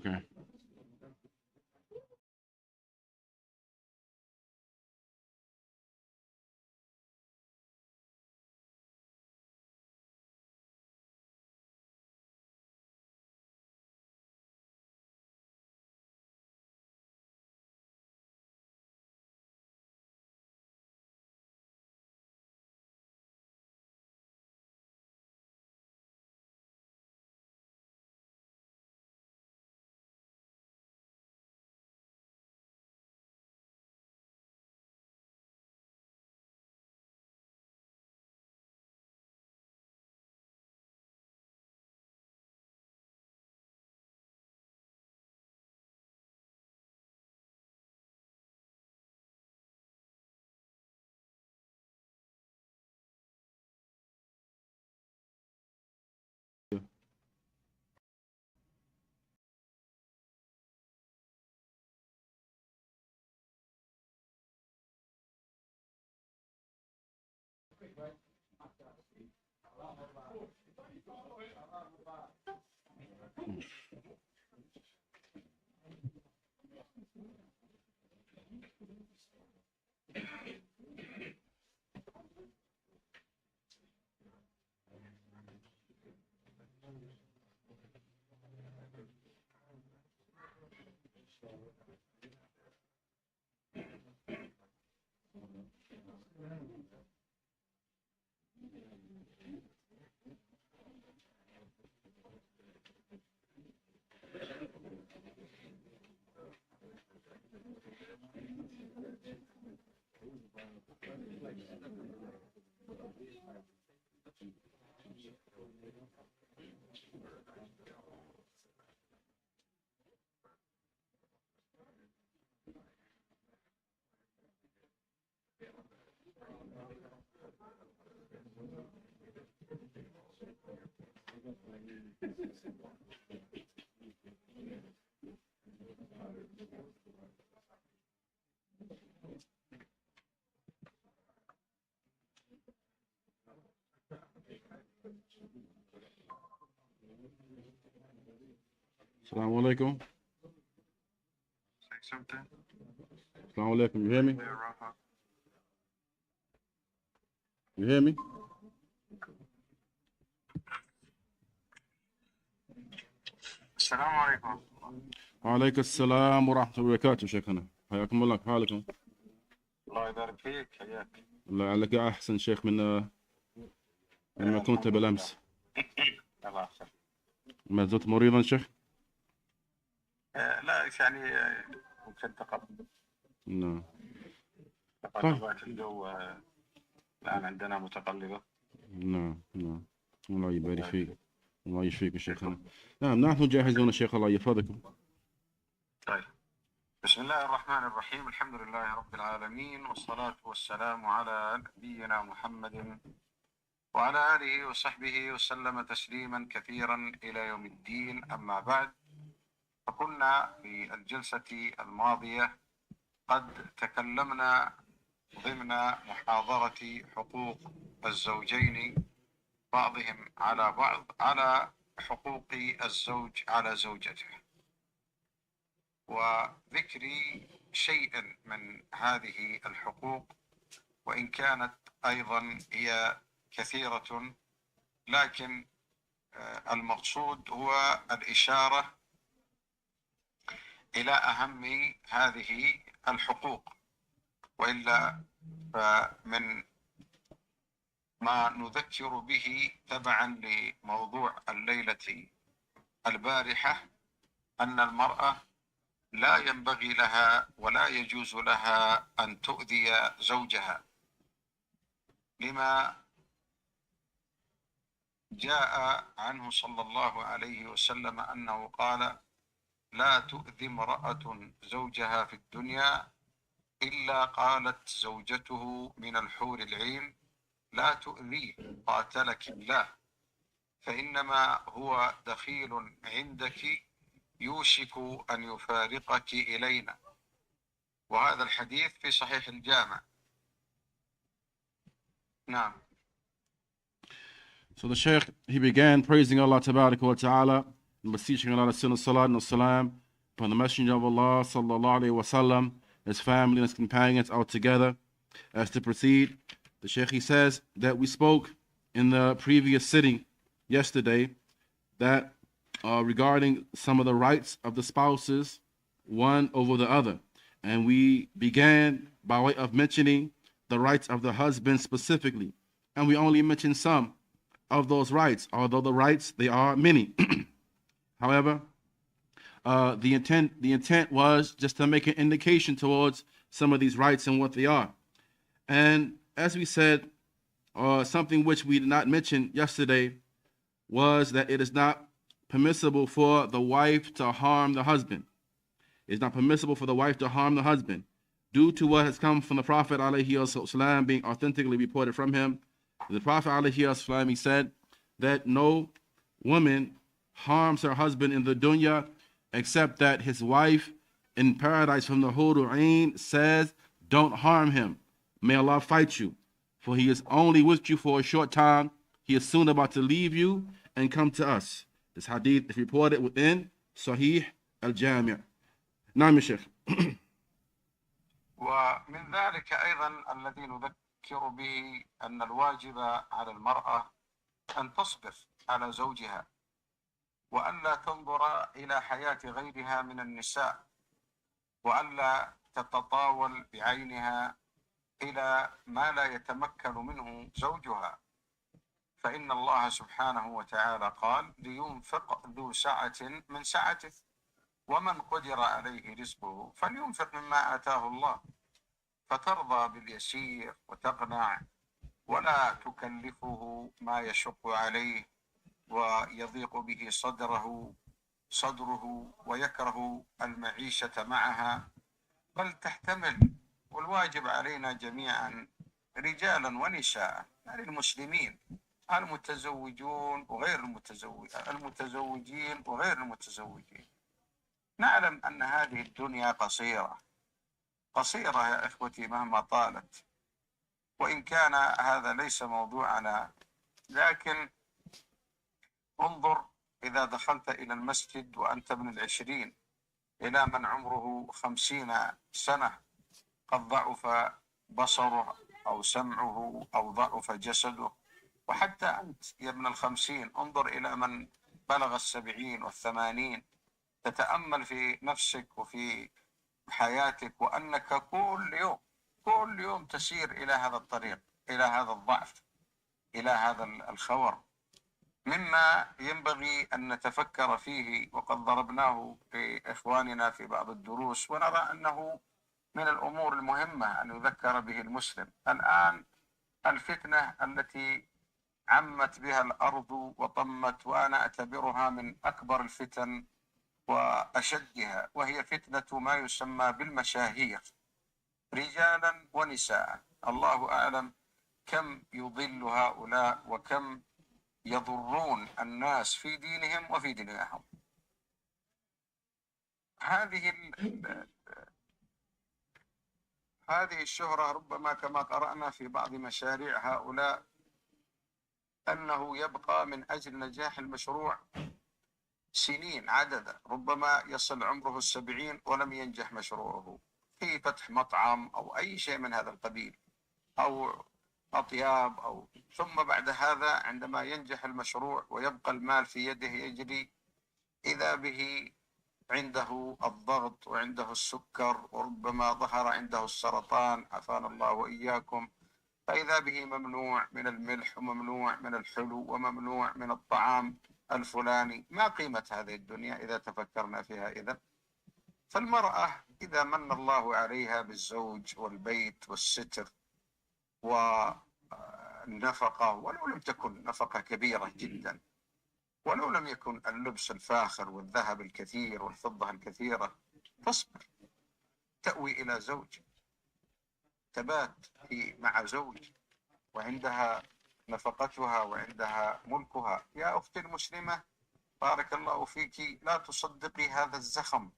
Okay. Assalamu alaikum. Say something. Assalamu alaikum. You hear me? Yeah, Raha. You hear me? السلام عليكم. وعليكم السلام ورحمة الله وبركاته شيخنا. حياكم الله، كيف حالكم؟ الله يبارك فيك، حياك. الله يعلك أحسن شيخ من ما كنت بالأمس. الله يحسن. ما زلت مريضا شيخ؟ لا يعني ممكن تقبل. نعم. تقلبات الجو الآن عندنا متقلبة. نعم. الله يبارك فيك. الله يشفيك شيخنا. نعم، نحن جاهزون شيخ، الله يحفظكم. طيب، بسم الله الرحمن الرحيم، الحمد لله رب العالمين، والصلاة والسلام على نبينا محمد وعلى آله وصحبه وسلم تسليما كثيرا إلى يوم الدين. أما بعد، فكنا في الجلسة الماضية قد تكلمنا ضمن محاضرة حقوق الزوجين بعضهم على بعض على حقوق الزوج على زوجته، وذكر شيء من هذه الحقوق، وإن كانت أيضا هي كثيرة، لكن المقصود هو الإشارة إلى أهم هذه الحقوق، وإلا فمن ما نذكر به تبعا لموضوع الليلة البارحة أن المرأة لا ينبغي لها ولا يجوز لها أن تؤذي زوجها، لما جاء عنه صلى الله عليه وسلم أنه قال: لا تؤذي امرأة زوجها في الدنيا إلا قالت زوجته من الحور العين: لا تؤذيه قاتلك الله، فإنما هو دخيل عندك يوشك أن يفارقك إلينا. وهذا الحديث في صحيح الجامع. نعم. So the Shaykh, he began praising Allah Tabaraka wa Ta'ala and beseeching Allah to send a salat and a salam upon the Messenger of Allah sallallahu alaihi wasallam, his family and his companions all together. As to proceed, the Shaykh, he says that we spoke in the previous sitting yesterday that regarding some of the rights of the spouses, one over the other. And we began by way of mentioning the rights of the husband specifically. And we only mentioned some of those rights, although the rights, they are many. However, the intent was just to make an indication towards some of these rights and what they are. And as we said, something which we did not mention yesterday was that it is not permissible for the wife to harm the husband. It's not permissible for the wife to harm the husband due to what has come from the Prophet ﷺ being authentically reported from him. The Prophet ﷺ, he said that no woman harms her husband in the dunya except that his wife in paradise from the Hurul Ain says, don't harm him. May Allah fight you, for he is only with you for a short time. He is soon about to leave you and come to us. This hadith is reported within Sahih al-Jami'. نعم يا شيخ. ومن ذلك أيضا الذي نذكر به أن الواجب على المرأة أن تصبر على زوجها وألا تنظر إلى حياة غيرها من النساء وألا تتطاول بعينها إلى ما لا يتمكن منه زوجها، فإن الله سبحانه وتعالى قال لينفق ذو سعة من سعته ومن قدر عليه رزقه فلينفق مما آتاه الله، فترضى باليسير وتقنع ولا تكلفه ما يشق عليه ويضيق به صدره ويكره المعيشة معها، بل تحتمل. والواجب علينا جميعا رجالا ونساء، يعني المسلمين المتزوجون وغير المتزوجين وغير المتزوجين، نعلم أن هذه الدنيا قصيرة يا إخوتي مهما طالت، وإن كان هذا ليس موضوعنا، لكن انظر إذا دخلت إلى المسجد وأنت من 20 إلى من عمره 50 سنة قد ضعف بصره أو سمعه أو ضعف جسده، وحتى أنت يا ابن 50 انظر إلى من بلغ 70 و80، تتأمل في نفسك وفي حياتك وأنك كل يوم تسير إلى هذا الطريق، إلى هذا الضعف، إلى هذا الخور، مما ينبغي أن نتفكر فيه. وقد ضربناه لإخواننا في بعض الدروس، ونرى أنه من الأمور المهمة أن يذكر به المسلم. الآن الفتنة التي عمت بها الأرض وطمت، وأنا أعتبرها من أكبر الفتن وأشدها، وهي فتنة ما يسمى بالمشاهير رجالا ونساء. الله أعلم كم يضل هؤلاء وكم يضرون الناس في دينهم وفي دنياهم. هذه الشهرة ربما كما قرأنا في بعض مشاريع هؤلاء أنه يبقى من أجل نجاح المشروع سنين عددا، ربما يصل عمره 70 ولم ينجح مشروعه في فتح مطعم أو أي شيء من هذا القبيل أو أطياب ثم بعد هذا عندما ينجح المشروع ويبقى المال في يده يجري، إذا به عنده الضغط وعنده السكر وربما ظهر عنده السرطان عافانا الله وإياكم، فإذا به ممنوع من الملح وممنوع من الحلو وممنوع من الطعام الفلاني. ما قيمة هذه الدنيا إذا تفكرنا فيها إذن؟ فالمرأة إذا من الله عليها بالزوج والبيت والستر والنفقة، ولو لم تكن نفقة كبيرة جدا، ولو لم يكن اللبس الفاخر والذهب الكثير والفضة الكثيرة، تصبر، تأوي إلى زوج، تبات مع زوج، وعندها نفقتها وعندها ملكها. يا أختي المسلمة بارك الله فيك، لا تصدقي هذا الزخم،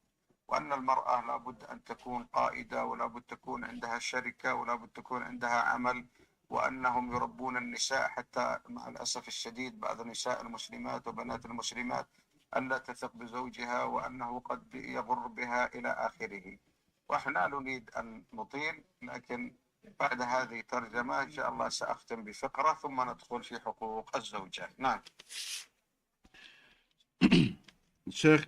وأن المرأة لابد أن تكون قائدة، ولابد تكون عندها شركة، ولابد تكون عندها عمل، وأنهم يربون النساء. حتى مع الأسف الشديد بعض النساء المسلمات وبنات المسلمات ألا تثق بزوجها وأنه قد يضر بها إلى آخره. وإحنا لا نريد أن نطيل، لكن بعد هذه الترجمة إن شاء الله سأختم بفقرة ثم ندخل في حقوق الزوجة. نعم. Sheikh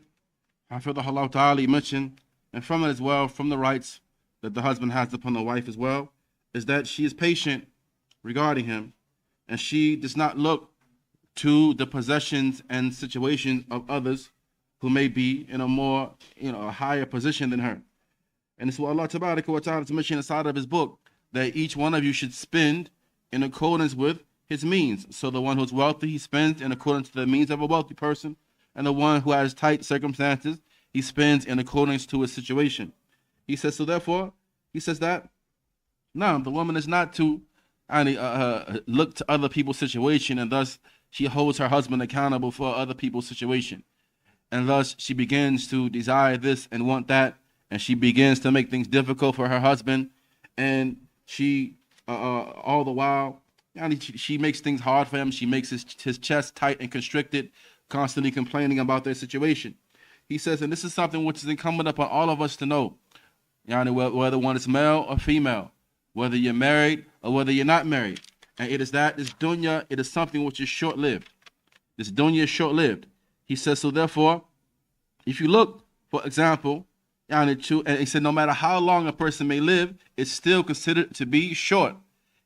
Hafidhahullah Ta'ala, he mentioned, and from it as well, from the rights that the husband has upon the wife as well, is that she is patient regarding him, and she does not look to the possessions and situations of others who may be in a more, a higher position than her. And it's what Allah Tabaraka wa Ta'ala is mentioning inside of his book, that each one of you should spend in accordance with his means. So the one who's wealthy, he spends in accordance to the means of a wealthy person. And the one who has tight circumstances, he spends in accordance to his situation. He says, so therefore, he says that, no, the woman is not to look to other people's situation, and thus she holds her husband accountable for other people's situation. And thus she begins to desire this and want that, and she begins to make things difficult for her husband, and she, all the while, she makes things hard for him. She makes his chest tight and constricted, constantly complaining about their situation. He says, and this is something which is incumbent upon all of us to know, whether one is male or female, whether you're married or whether you're not married. And it is that this dunya, it is something which is short-lived. This dunya is short-lived. He says, so therefore, if you look, for example, and he said, no matter how long a person may live, it's still considered to be short.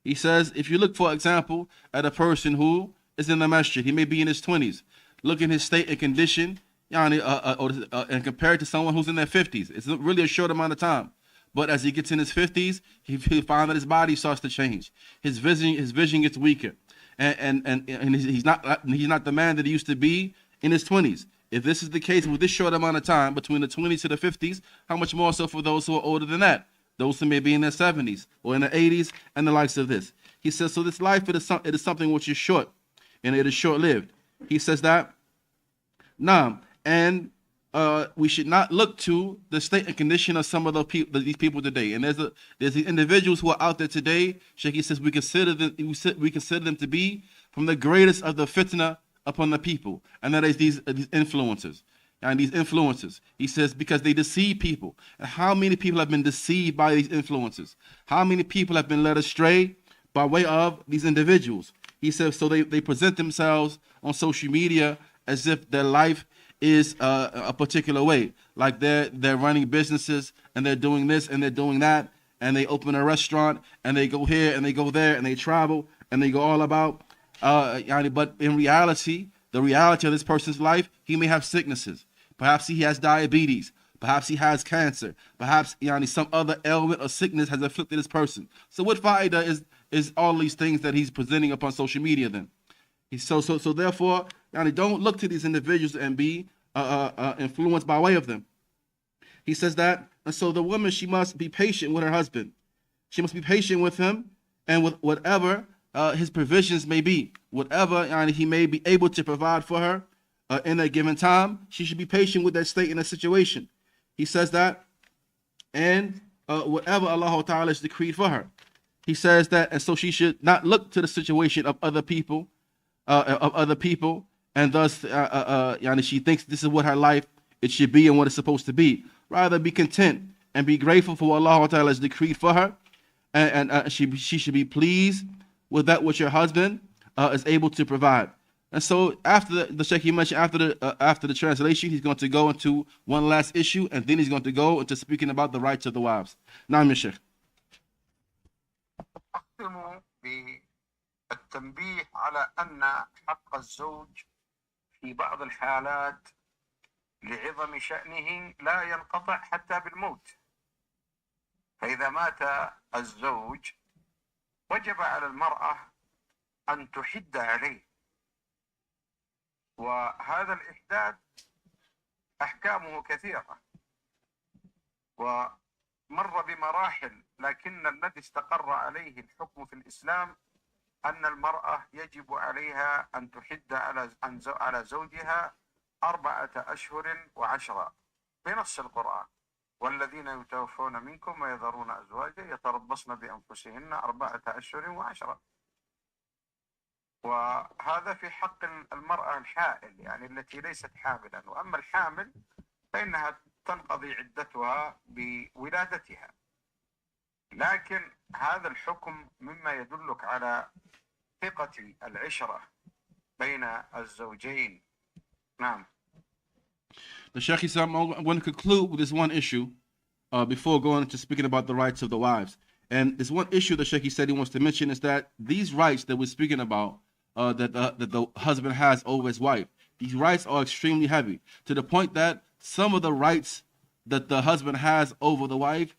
He says, if you look, for example, at a person who is in the masjid, he may be in his 20s. Look at his state and condition, and compare it to someone who's in their 50s. It's really a short amount of time. But as he gets in his 50s, he finds that his body starts to change. His vision gets weaker, and he's not the man that he used to be in his 20s. If this is the case with this short amount of time between the 20s to the 50s, how much more so for those who are older than that? Those who may be in their 70s or in their 80s and the likes of this. He says, so this life, it is something which is short, and it is short-lived. He says that, and we should not look to the state and condition of some of these people today. And there's these individuals who are out there today. Shaykh says we consider them to be from the greatest of the fitna upon the people, and that is these influencers. And these influencers, he says, because they deceive people. And how many people have been deceived by these influencers? How many people have been led astray by way of these individuals? He says, so they present themselves on social media as if their life is a particular way, like they're running businesses and they're doing this and they're doing that, and they open a restaurant and they go here and they go there and they travel and they go all about. But in reality, the reality of this person's life, he may have sicknesses. Perhaps he has diabetes. Perhaps he has cancer. Perhaps some other ailment or sickness has afflicted this person. So what faida is all these things that he's presenting upon social media then? So therefore, don't look to these individuals and be influenced by way of them. He says that, and so the woman, she must be patient with her husband. She must be patient with him and with whatever his provisions may be. Whatever he may be able to provide for her in a given time, she should be patient with that state and that situation. He says that, and whatever Allah Ta'ala has decreed for her. He says that, and so she should not look to the situation of other people, and thus she thinks this is what her life it should be and what it's supposed to be. Rather, be content and be grateful for what Allah Ta'ala has decreed for her, and she should be pleased with that which her husband is able to provide. And so after the Shaykh he mentioned, after the translation, he's going to go into one last issue, and then he's going to go into speaking about the rights of the wives. Now, Shaykh. التنبيه على أن حق الزوج في بعض الحالات لعظم شأنه لا ينقطع حتى بالموت. فإذا مات الزوج وجب على المرأة أن تحد عليه، وهذا الإحداد أحكامه كثيرة ومر بمراحل، لكن الذي استقر عليه الحكم في الإسلام أن المرأة يجب عليها أن تحد على زوجها 4 أشهر و10 بنص القرآن: والذين يتوفون منكم ويذرون أزواجا يتربصن بأنفسهن 4 أشهر و10. وهذا في حق المرأة الحائل يعني التي ليست حاملا. وأما الحامل فإنها تنقضي عدتها بولادتها. لكن هذا الحكم مما يدلك على ثقة العشرة بين الزوجين. نعم. The Sheikh said, I'm going to conclude with this one issue before going into speaking about the rights of the wives. And this one issue the Sheikh said he wants to mention is that these rights that we're speaking about, that the husband has over his wife, these rights are extremely heavy, to the point that some of the rights that the husband has over the wife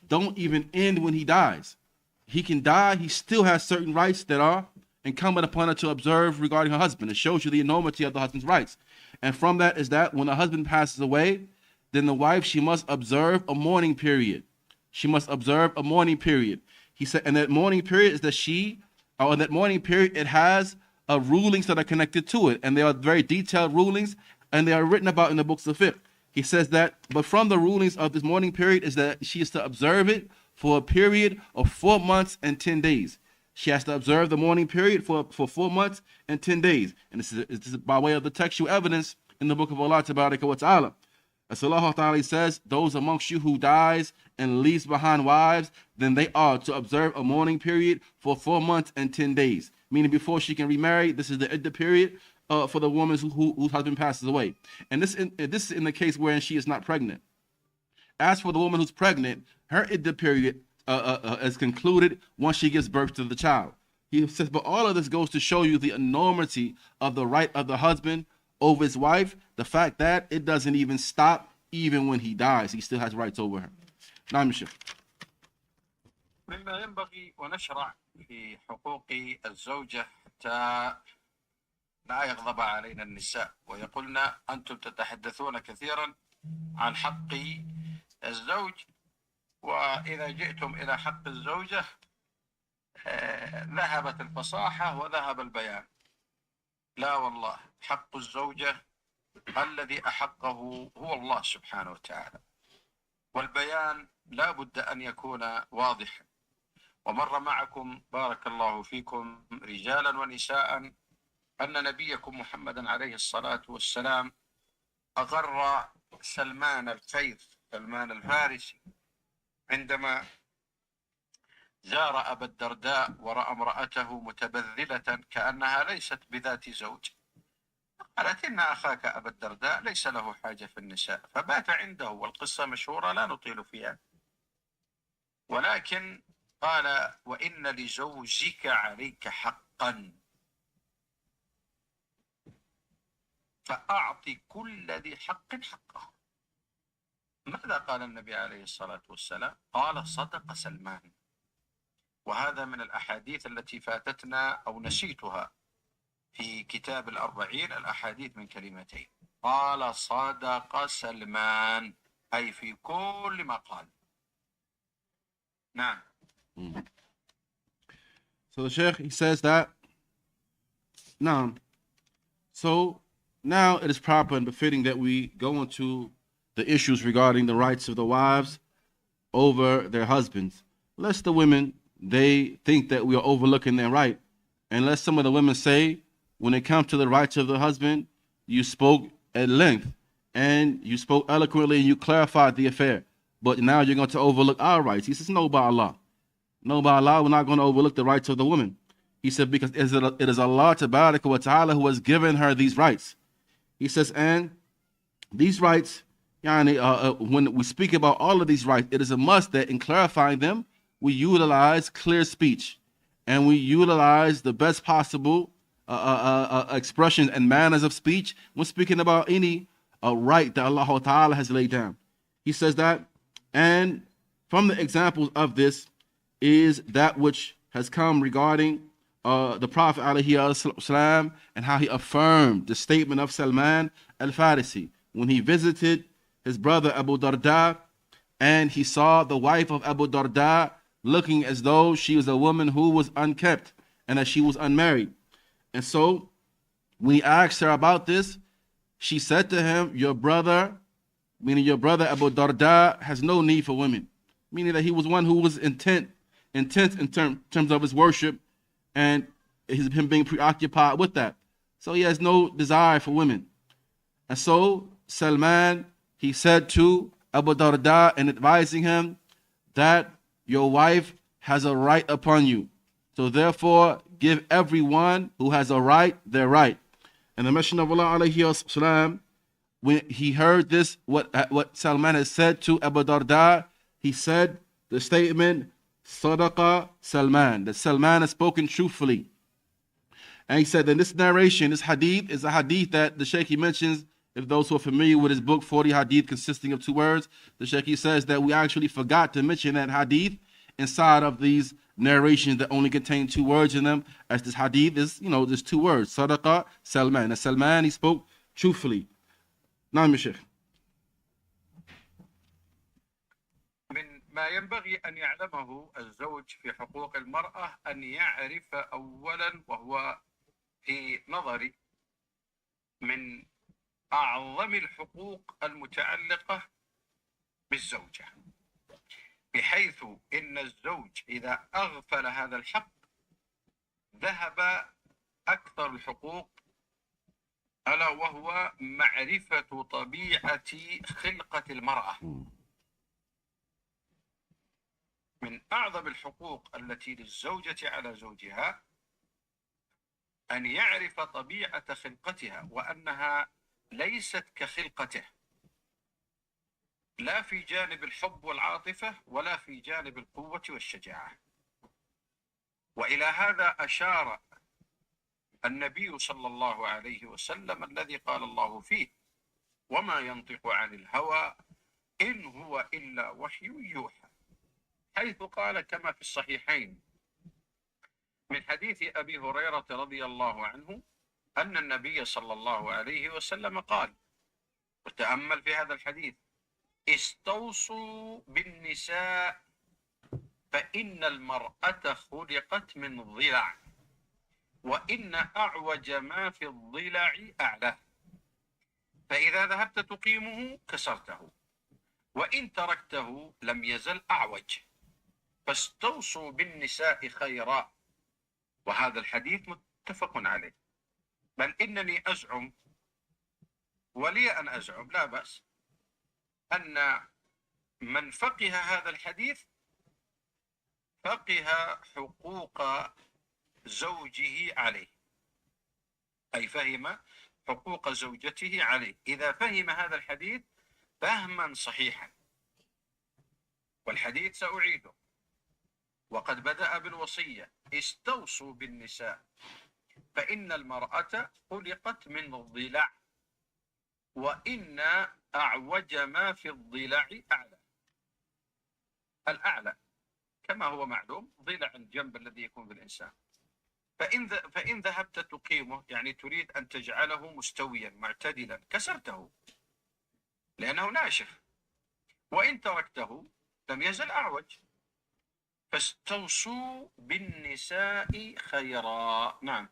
don't even end when he dies. He can die, he still has certain rights that are incumbent upon her to observe regarding her husband. It shows you the enormity of the husband's rights. And from that is that when the husband passes away, then the wife, she must observe a mourning period. She must observe a mourning period. He said, and that mourning period is that that mourning period, it has rulings that are connected to it. And they are very detailed rulings, and they are written about in the books of fiqh. He says that, but from the rulings of this mourning period is that she is to observe it for a period of 4 months and 10 days. She has to observe the mourning period for 4 months and 10 days. And this is by way of the textual evidence in the book of Allah Tabaraka wa Ta'ala. As Allah Ta'ala says, those amongst you who dies and leaves behind wives, then they are to observe a mourning period for 4 months and 10 days. Meaning before she can remarry, this is the iddah period for the woman whose husband passes away. And this is in the case wherein she is not pregnant. As for the woman who's pregnant, her iddah period is concluded once she gives birth to the child. He says, but all of this goes to show you the enormity of the right of the husband over his wife, the fact that it doesn't even stop even when he dies. He still has rights over her. نعم شيخ. مما ينبغي ونشرع في حقوق الزوجة حتى لا يغضب علينا النساء ويقولن أنتم تتحدثون كثيرا عن حق الزوج، وإذا جئتم إلى حق الزوجة ذهبت الفصاحة وذهب البيان. لا والله، حق الزوجة الذي أحقه هو الله سبحانه وتعالى، والبيان لا بد أن يكون واضحا. ومر معكم بارك الله فيكم رجالا ونساء أن نبيكم محمدا عليه الصلاة والسلام أغر سلمان الخير، سلمان الفارسي، عندما زار أبا الدرداء ورأى امرأته متبذلة كأنها ليست بذات زوج، قالت إن أخاك أبا الدرداء ليس له حاجة في النساء، فبات عنده، والقصة مشهورة لا نطيل فيها. ولكن قال وإن لزوجك عليك حقا فأعطي كل ذي حق حقه. ماذا قال النبي عليه الصلاة والسلام؟ قال صدق سلمان. وهذا من الأحاديث التي فاتتنا أو نسيتها في كتاب الأربعين، الأحاديث من كلمتين، قال صدق سلمان، أي في كل ما قال. نعم. So the Sheikh, he says that, now, so now it is proper and befitting that we go into the issues regarding the rights of the wives over their husbands. Lest the women, they think that we are overlooking their right. And lest some of the women say, when it comes to the rights of the husband, you spoke at length and you spoke eloquently and you clarified the affair. But now you're going to overlook our rights. He says, no, by Allah. No, by Allah, we're not going to overlook the rights of the woman. He said, because it is Allah Tabaraka wa Ta'ala who has given her these rights. He says, and these rights, when we speak about all of these rights, it is a must that in clarifying them, we utilize clear speech and we utilize the best possible expressions and manners of speech when speaking about any right that Allah Ta'ala has laid down. He says that, and from the examples of this is that which has come regarding the Prophet ﷺ and how he affirmed the statement of Salman al-Farisi when he visited his brother Abu Darda and he saw the wife of Abu Darda looking as though she was a woman who was unkept and that she was unmarried. And so when he asked her about this, she said to him, your brother, meaning your brother Abu Darda, has no need for women, meaning that he was one who was intense in terms of his worship and him being preoccupied with that. So he has no desire for women. And so Salman, he said to Abu Darda in advising him that your wife has a right upon you. So therefore, give everyone who has a right their right. And the Messenger of Allah alayhi salam, when he heard this, what Salman has said to Abu Darda, he said the statement, Sadaqa Salman, that Salman has spoken truthfully. And he said that this narration, this hadith, is a hadith that the Shaykh he mentions. If those who are familiar with his book, 40 Hadith consisting of 2 words, the Shaykh he says that we actually forgot to mention that hadith inside of these narrations that only contain 2 words in them, as this hadith is, just 2 words, Sadaqa Salman. And Salman, he spoke truthfully. نعم يا شيخ. من ما ينبغي أن يعلمه الزوج في حقوق المرأة أن يعرف أولا، وهو في نظري من أعظم الحقوق المتعلقة بالزوجة، بحيث إن الزوج إذا أغفل هذا الحق ذهب أكثر الحقوق، ألا وهو معرفة طبيعة خلقة المرأة. من أعظم الحقوق التي للزوجة على زوجها أن يعرف طبيعة خلقتها، وأنها ليست كخلقته، لا في جانب الحب والعاطفة ولا في جانب القوة والشجاعة. وإلى هذا أشار النبي صلى الله عليه وسلم الذي قال الله فيه: وما ينطق عن الهوى إن هو إلا وحي يوحى، حيث قال كما في الصحيحين من حديث أبي هريرة رضي الله عنه أن النبي صلى الله عليه وسلم قال، وتأمل في هذا الحديث: استوصوا بالنساء فإن المرأة خلقت من ضلع، وإن أعوج ما في الضلع أعلاه، فإذا ذهبت تقيمه كسرته، وإن تركته لم يزل أعوج، فاستوصوا بالنساء خيرا. وهذا الحديث متفق عليه، بل إنني أزعم، ولي أن أزعم لا بأس، أن من فقه هذا الحديث فقه حقوق زوجه عليه، أي فهم حقوق زوجته عليه إذا فهم هذا الحديث فهما صحيحا. والحديث سأعيده، وقد بدأ بالوصية: استوصوا بالنساء فإن المرأة خلقت من الضلع، وإن أعوج ما في الضلع أعلى. الأعلى كما هو معلوم ضلع الجنب الذي يكون في الإنسان، فإن ذهبت تقيمه، يعني تريد أن تجعله مستويا معتدلا، كسرته لأنه ناشف، وإن تركته لم يزل أعوج، فاستوصوا بالنساء خيرا. نعم.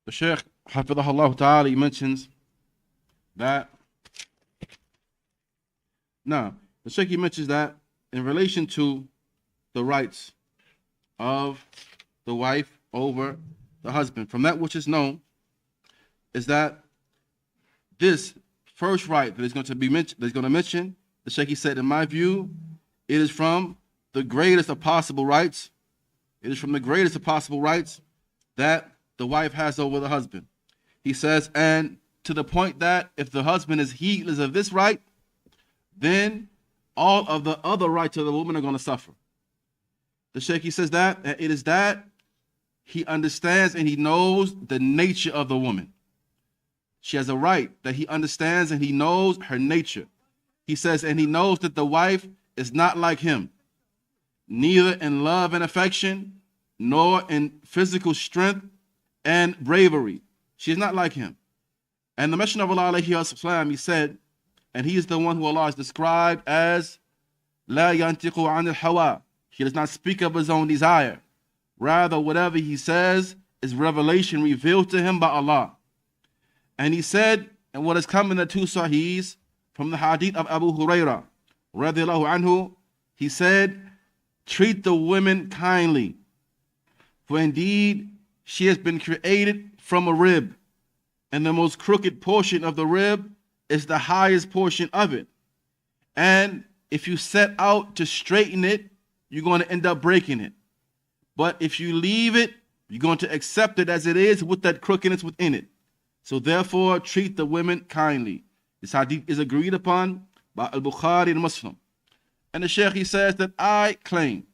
The Shaykh Hafidhahullah Ta'ala, he mentions that the Shaykh he mentions that in relation to the rights of the wife over the husband, from that which is known is that this first right that is going to be mentioned, the Shaykh he said, in my view, it is from the greatest of possible rights. It is from the greatest of possible rights that the wife has over the husband. He says, and to the point that if the husband is heedless of this right, then all of the other rights of the woman are going to suffer. The Shaykh he says that it is that he understands and he knows the nature of the woman. She has a right that he understands and he knows her nature. He says, and he knows that the wife is not like him, neither in love and affection, nor in physical strength and bravery. She is not like him. And the Messenger of Allah alayhi wasallam, he said, and he is the one who Allah has described as La yantiqu anil hawa. He does not speak of his own desire. Rather, whatever he says is revelation revealed to him by Allah. And he said, and what has come in the 2 Sahihs from the hadith of Abu Hurairah, radiallahu anhu, he said, treat the women kindly. For indeed, she has been created from a rib, and the most crooked portion of the rib is the highest portion of it. And if you set out to straighten it, you're going to end up breaking it. But if you leave it, you're going to accept it as it is with that crookedness within it. So therefore, treat the women kindly. This hadith is agreed upon by Al-Bukhari and Muslim. And the Shaykh, he says that I claim,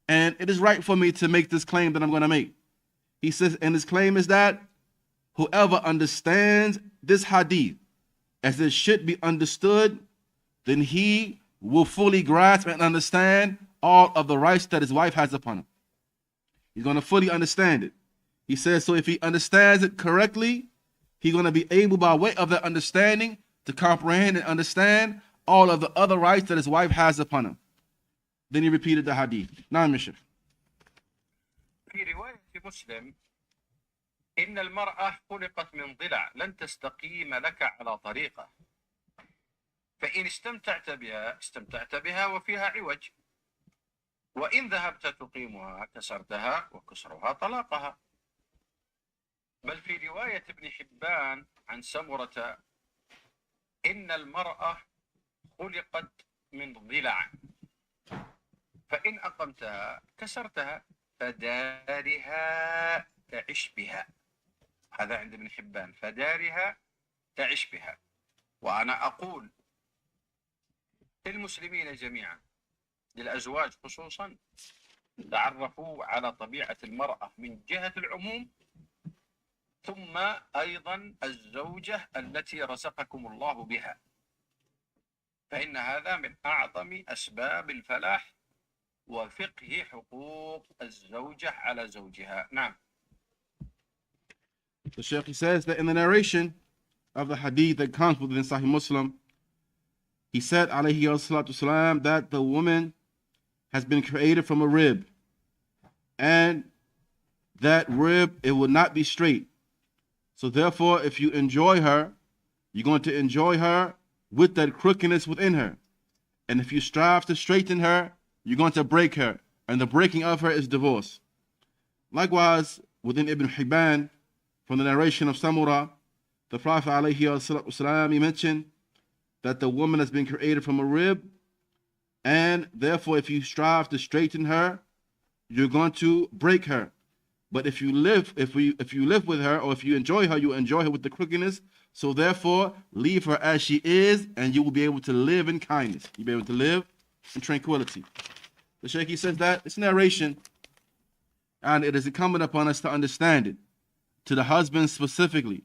and it is right for me to make this claim that I'm going to make. He says, and his claim is that whoever understands this hadith as it should be understood, then he will fully grasp and understand all of the rights that his wife has upon him. He's going to fully understand it. He says, so if he understands it correctly, he's going to be able, by way of that understanding, to comprehend and understand all of the other rights that his wife has upon him. Then he repeated the hadith. نعم يا شيخ. في رواية مسلم إن المرأة خلقت من ضلع لن تستقيم لك على طريقة فإن استمتعت بها وفيها عوج وإن ذهبت تقيمها كسرتها وكسرها طلاقها. بل في رواية ابن حبان عن سمرة إن المرأة خلقت من ضلع فإن أقمتها كسرتها فدارها تعش بها. هذا عند ابن حبان، فدارها تعش بها. وأنا أقول للمسلمين جميعا، للأزواج خصوصا، تعرفوا على طبيعة المرأة من جهة العموم، ثم أيضا الزوجة التي رزقكم الله بها، فإن هذا من أعظم أسباب الفلاح وفقه حقوق الزوجة على زوجها. نعم. The Shaykh, he says that in the narration of the hadith that comes within Sahih Muslim, he said, alayhi salatu wasalam, that the woman has been created from a rib, and that rib, it will not be straight. So therefore, if you enjoy her, you're going to enjoy her with that crookedness within her. And if you strive to straighten her, you're going to break her. And the breaking of her is divorce. Likewise, within Ibn Hibban, from the narration of Samura, the Prophet ﷺ, he mentioned that the woman has been created from a rib, and therefore if you strive to straighten her, you're going to break her. But if you live with her, or if you enjoy her, you enjoy her with the crookedness. So therefore, leave her as she is, and you will be able to live in kindness. You'll be able to live in tranquility. The Shaykh, he says that it's narration, and it is incumbent upon us to understand it, to the husband specifically.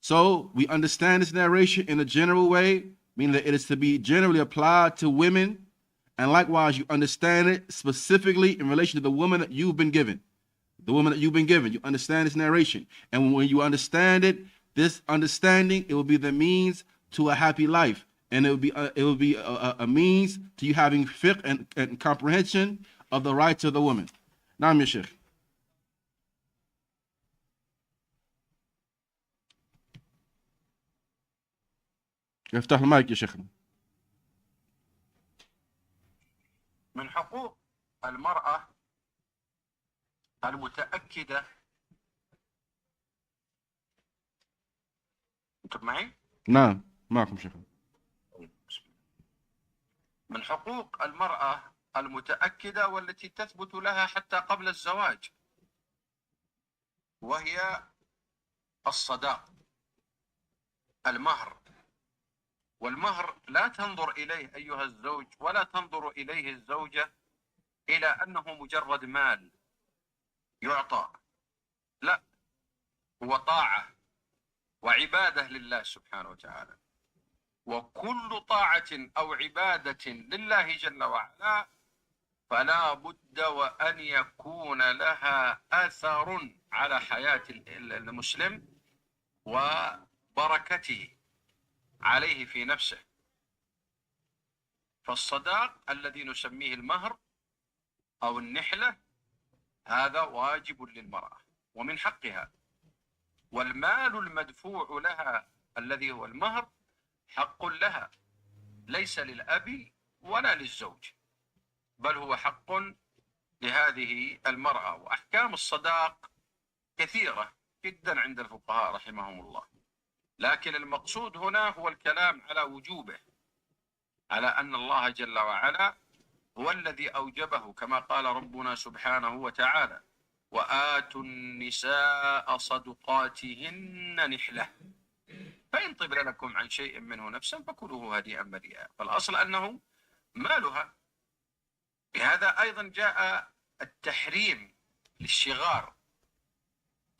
So we understand this narration in a general way, meaning that it is to be generally applied to women, and likewise you understand it specifically in relation to the woman that you've been given. The woman that you've been given, you understand this narration. And when you understand it, this understanding, it will be the means to a happy life. And it will be a means to you having fiqh and comprehension of the rights of the woman. Naam ya Shaykh. افتح المايك يا شيخنا. من حقوق المرأة المتأكدة، أنتم معي؟ نعم معكم شيخنا. من حقوق المرأة المتأكدة والتي تثبت لها حتى قبل الزواج، وهي الصداق، المهر. والمهر لا تنظر إليه أيها الزوج ولا تنظر إليه الزوجة إلى أنه مجرد مال يعطى، لا، هو طاعة وعبادة لله سبحانه وتعالى. وكل طاعة أو عبادة لله جل وعلا فلا بد وأن يكون لها أثر على حياة المسلم وبركته عليه في نفسه. فالصداق الذي نسميه المهر أو النحلة هذا واجب للمرأة ومن حقها، والمال المدفوع لها الذي هو المهر حق لها، ليس للأب ولا للزوج، بل هو حق لهذه المرأة. وأحكام الصداق كثيرة جدا عند الفقهاء رحمهم الله، لكن المقصود هنا هو الكلام على وجوبه، على أن الله جل وعلا هو الذي أوجبه، كما قال ربنا سبحانه وتعالى: وآتوا النساء صدقاتهن نحلة فإن طبن لكم عن شيء منه نفسا فكلوه هنيئا مريئا. فالأصل أنه مالها. بهذا أيضا جاء التحريم للشغار،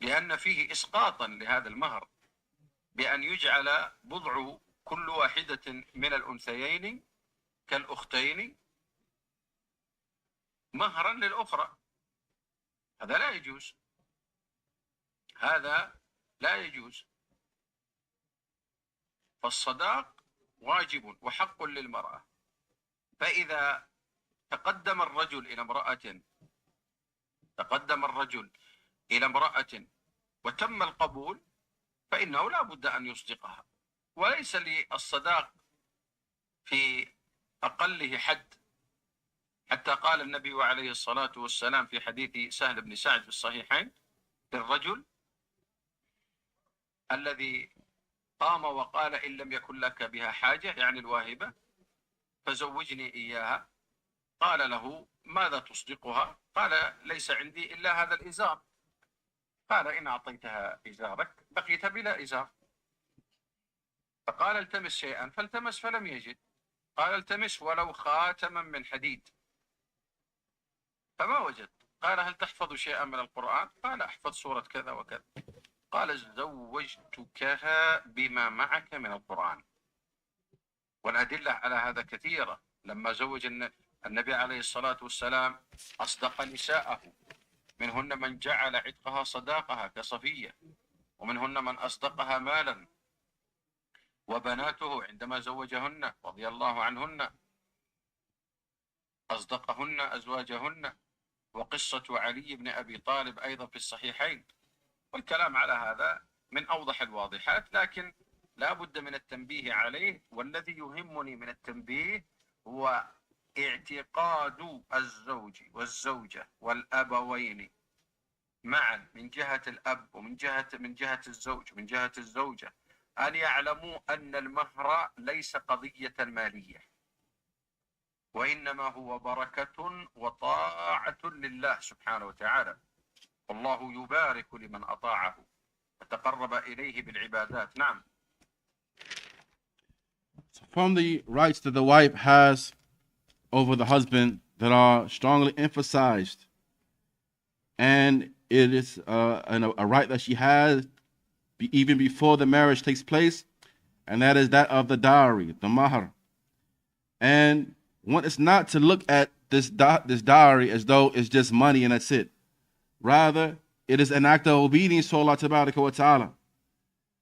لأن فيه إسقاطا لهذا المهر، بأن يجعل بضع كل واحدة من الأنثيين كالأختين مهرا للأخرى. هذا لا يجوز، هذا لا يجوز. فالصداق واجب وحق للمرأة. فإذا تقدم الرجل إلى امرأة وتم القبول، فإنه لا بد أن يصدقها، وليس للصداق في أقله حد. حتى قال النبي عليه الصلاة والسلام في حديث سهل بن سعد في الصحيحين للرجل الذي قام وقال: إن لم يكن لك بها حاجة، يعني الواهبة، فزوجني إياها. قال له: ماذا تصدقها؟ قال: ليس عندي إلا هذا الإزار. قال: إن أعطيتها إزارك بقيت بلا إزار. فقال: التمس شيئا، فالتمس فلم يجد. قال: التمس ولو خاتما من حديد، فما وجد. قال: هل تحفظ شيئا من القرآن؟ قال: أحفظ سورة كذا وكذا. قال: زوجتكها بما معك من القرآن. والأدلة على هذا كثيرة. لما زوج النبي عليه الصلاة والسلام أصدق نساءه، منهن من جعل عتقها صداقها كصفية، ومنهن من أصدقها مالا. وبناته عندما زوجهن رضي الله عنهن أصدقهن أزواجهن. وقصة علي بن أبي طالب أيضا في الصحيحين. والكلام على هذا من أوضح الواضحات، لكن لا بد من التنبيه عليه. والذي يهمني من التنبيه هو اعتقاد الزوج والزوجة والأبوين معا، من جهة الأب ومن جهة الزوج ومن جهة الزوجة، أن يعلموا أن المهر ليس قضية مالية، وإنما هو بركة وطاعة لله سبحانه وتعالى. والله يبارك لمن أطاعه وتقرب إليه بالعبادات. نعم. From the rights that the wife has over the husband that are strongly emphasized, and it is a right that she has even before the marriage takes place, and that is that of the dowry, the mahar. And one is not to look at this dowry as though it's just money and that's it. Rather, it is an act of obedience to Allah wa ta'ala.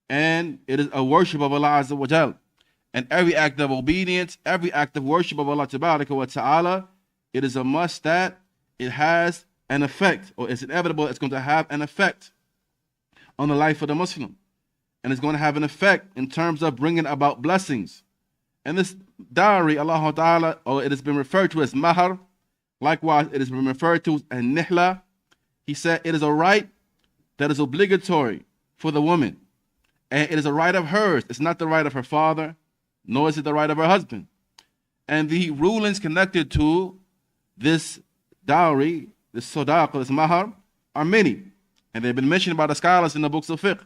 And it is a worship of Allah Azza wa Jal. And every act of obedience, every act of worship of Allah wa ta'ala, it is a must that it has an effect, or it's inevitable it's going to have an effect on the life of the Muslim. And it's going to have an effect in terms of bringing about blessings. And this dowry, Allah Ta'ala, or it has been referred to as mahar. Likewise, it has been referred to as nihla. He said it is a right that is obligatory for the woman. And it is a right of hers. It's not the right of her father, nor is it the right of her husband. And the rulings connected to this dowry, this sadaq, this mahar, are many. And they've been mentioned by the scholars in the books of fiqh.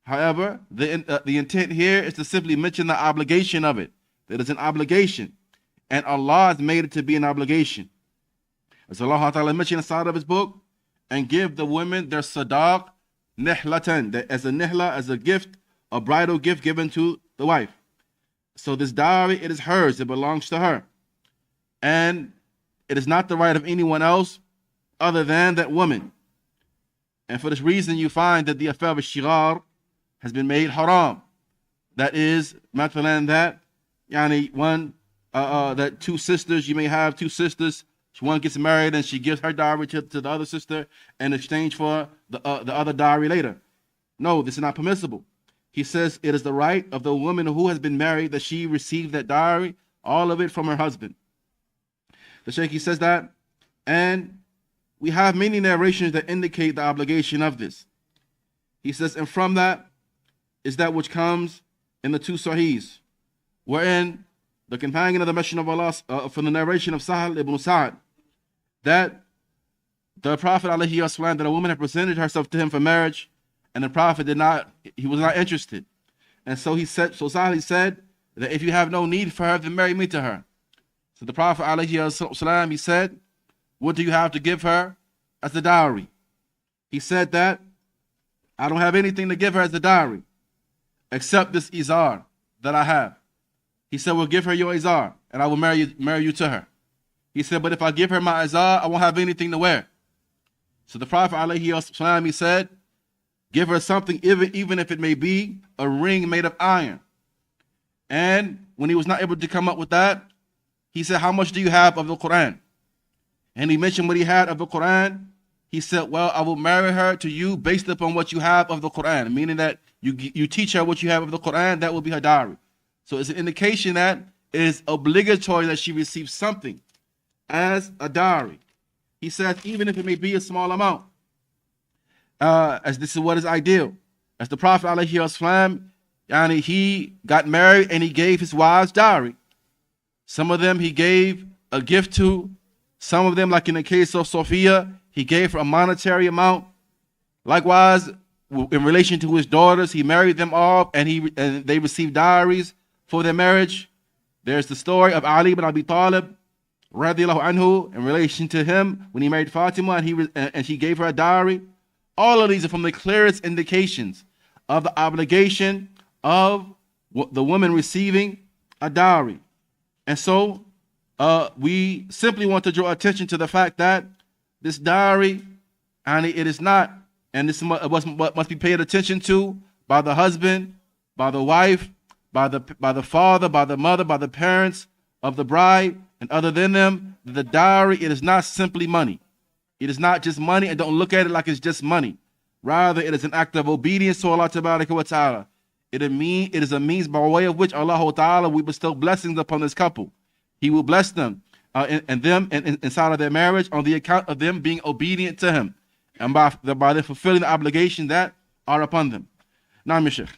However, the intent here is to simply mention the obligation of it. That it's an obligation. And Allah has made it to be an obligation. As Allah Ta'ala mentioned inside of his book, and give the women their sadaq nihlatan, as a nihla, as a gift, a bridal gift given to the wife. So this dowry, it is hers, it belongs to her. And it is not the right of anyone else other than that woman. And for this reason, you find that the affair of shigar has been made haram. That is, mathalan, that that two sisters, you may have two sisters, one gets married and she gives her dowry to the other sister in exchange for the other dowry later. No, this is not permissible. He says it is the right of the woman who has been married that she receive that dowry, all of it from her husband. The Shaykh, he says that, and we have many narrations that indicate the obligation of this. He says, and from that is that which comes in the two Sahihs, wherein the companion of the Messenger of Allah, from the narration of Sahal ibn Sa'ad, that the Prophet ﷺ, that a woman had presented herself to him for marriage, and the Prophet he was not interested. And so Sahal said that if you have no need for her, then marry me to her. So the Prophet ﷺ, he said, what do you have to give her as the dowry? He said that I don't have anything to give her as the dowry except this izar that I have. He said, well, give her your izar and I will marry you to her. He said, but if I give her my izar, I won't have anything to wear. So the Prophet ﷺ, he said, give her something, even if it may be a ring made of iron. And when he was not able to come up with that, he said, how much do you have of the Quran? And he mentioned what he had of the Quran. He said, well, I will marry her to you based upon what you have of the Quran, meaning that you teach her what you have of the Quran, that will be her dowry. So it's an indication that it is obligatory that she receive something as a dowry. He says, even if it may be a small amount, as this is what is ideal. As the Prophet ﷺ, he got married and he gave his wives dowry. Some of them he gave a gift to. Some of them, like in the case of Sophia, he gave her a monetary amount. Likewise, in relation to his daughters, he married them all and they received dowries for their marriage. There's the story of Ali ibn Abi Talib, radiallahu anhu, in relation to him when he married Fatima and she gave her a dowry. All of these are from the clearest indications of the obligation of the woman receiving a dowry. And so we simply want to draw attention to the fact that this dowry, and it is not, and this must be paid attention to by the husband, by the wife, by the father, by the mother, by the parents of the bride, and other than them. The dowry, it is not simply money. It is not just money, and don't look at it like it's just money. Rather, it is an act of obedience to Allah Tabaraka wa Ta'ala. It is a means by way of which Allah Ta'ala will bestow blessings upon this couple. He will bless them and them inside of their marriage on the account of them being obedient to Him and by them fulfilling the obligations that are upon them. نعم يا شيخ.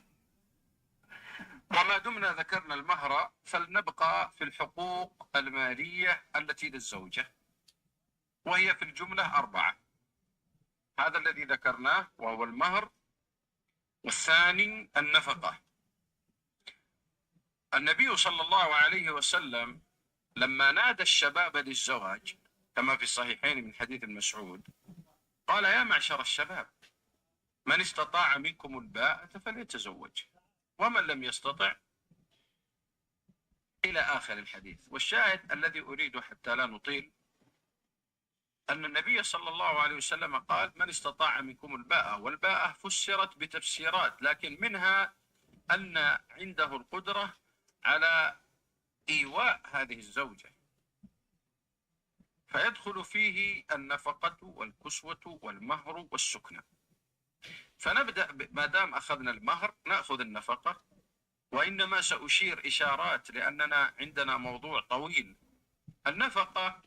وما دمنا ذكرنا المهر فلنبقى في الحقوق المالية التي للزوجة وهي في الجملة 4. هذا الذي ذكرناه وهو المهر، والثاني النفقة. النبي صلى الله عليه وسلم لما نادى الشباب للزواج كما في الصحيحين من حديث المسعود قال يا معشر الشباب من استطاع منكم الباءة فليتزوج ومن لم يستطع إلى آخر الحديث. والشاهد الذي أريد حتى لا نطيل أن النبي صلى الله عليه وسلم قال من استطاع منكم الباءة، والباءة فسرت بتفسيرات لكن منها أن عنده القدرة على إيواء هذه الزوجة، فيدخل فيه النفقة والكسوة والمهر والسكنة. فنبدأ ما دام أخذنا المهر نأخذ النفقة، وإنما سأشير إشارات لأننا عندنا موضوع طويل. النفقة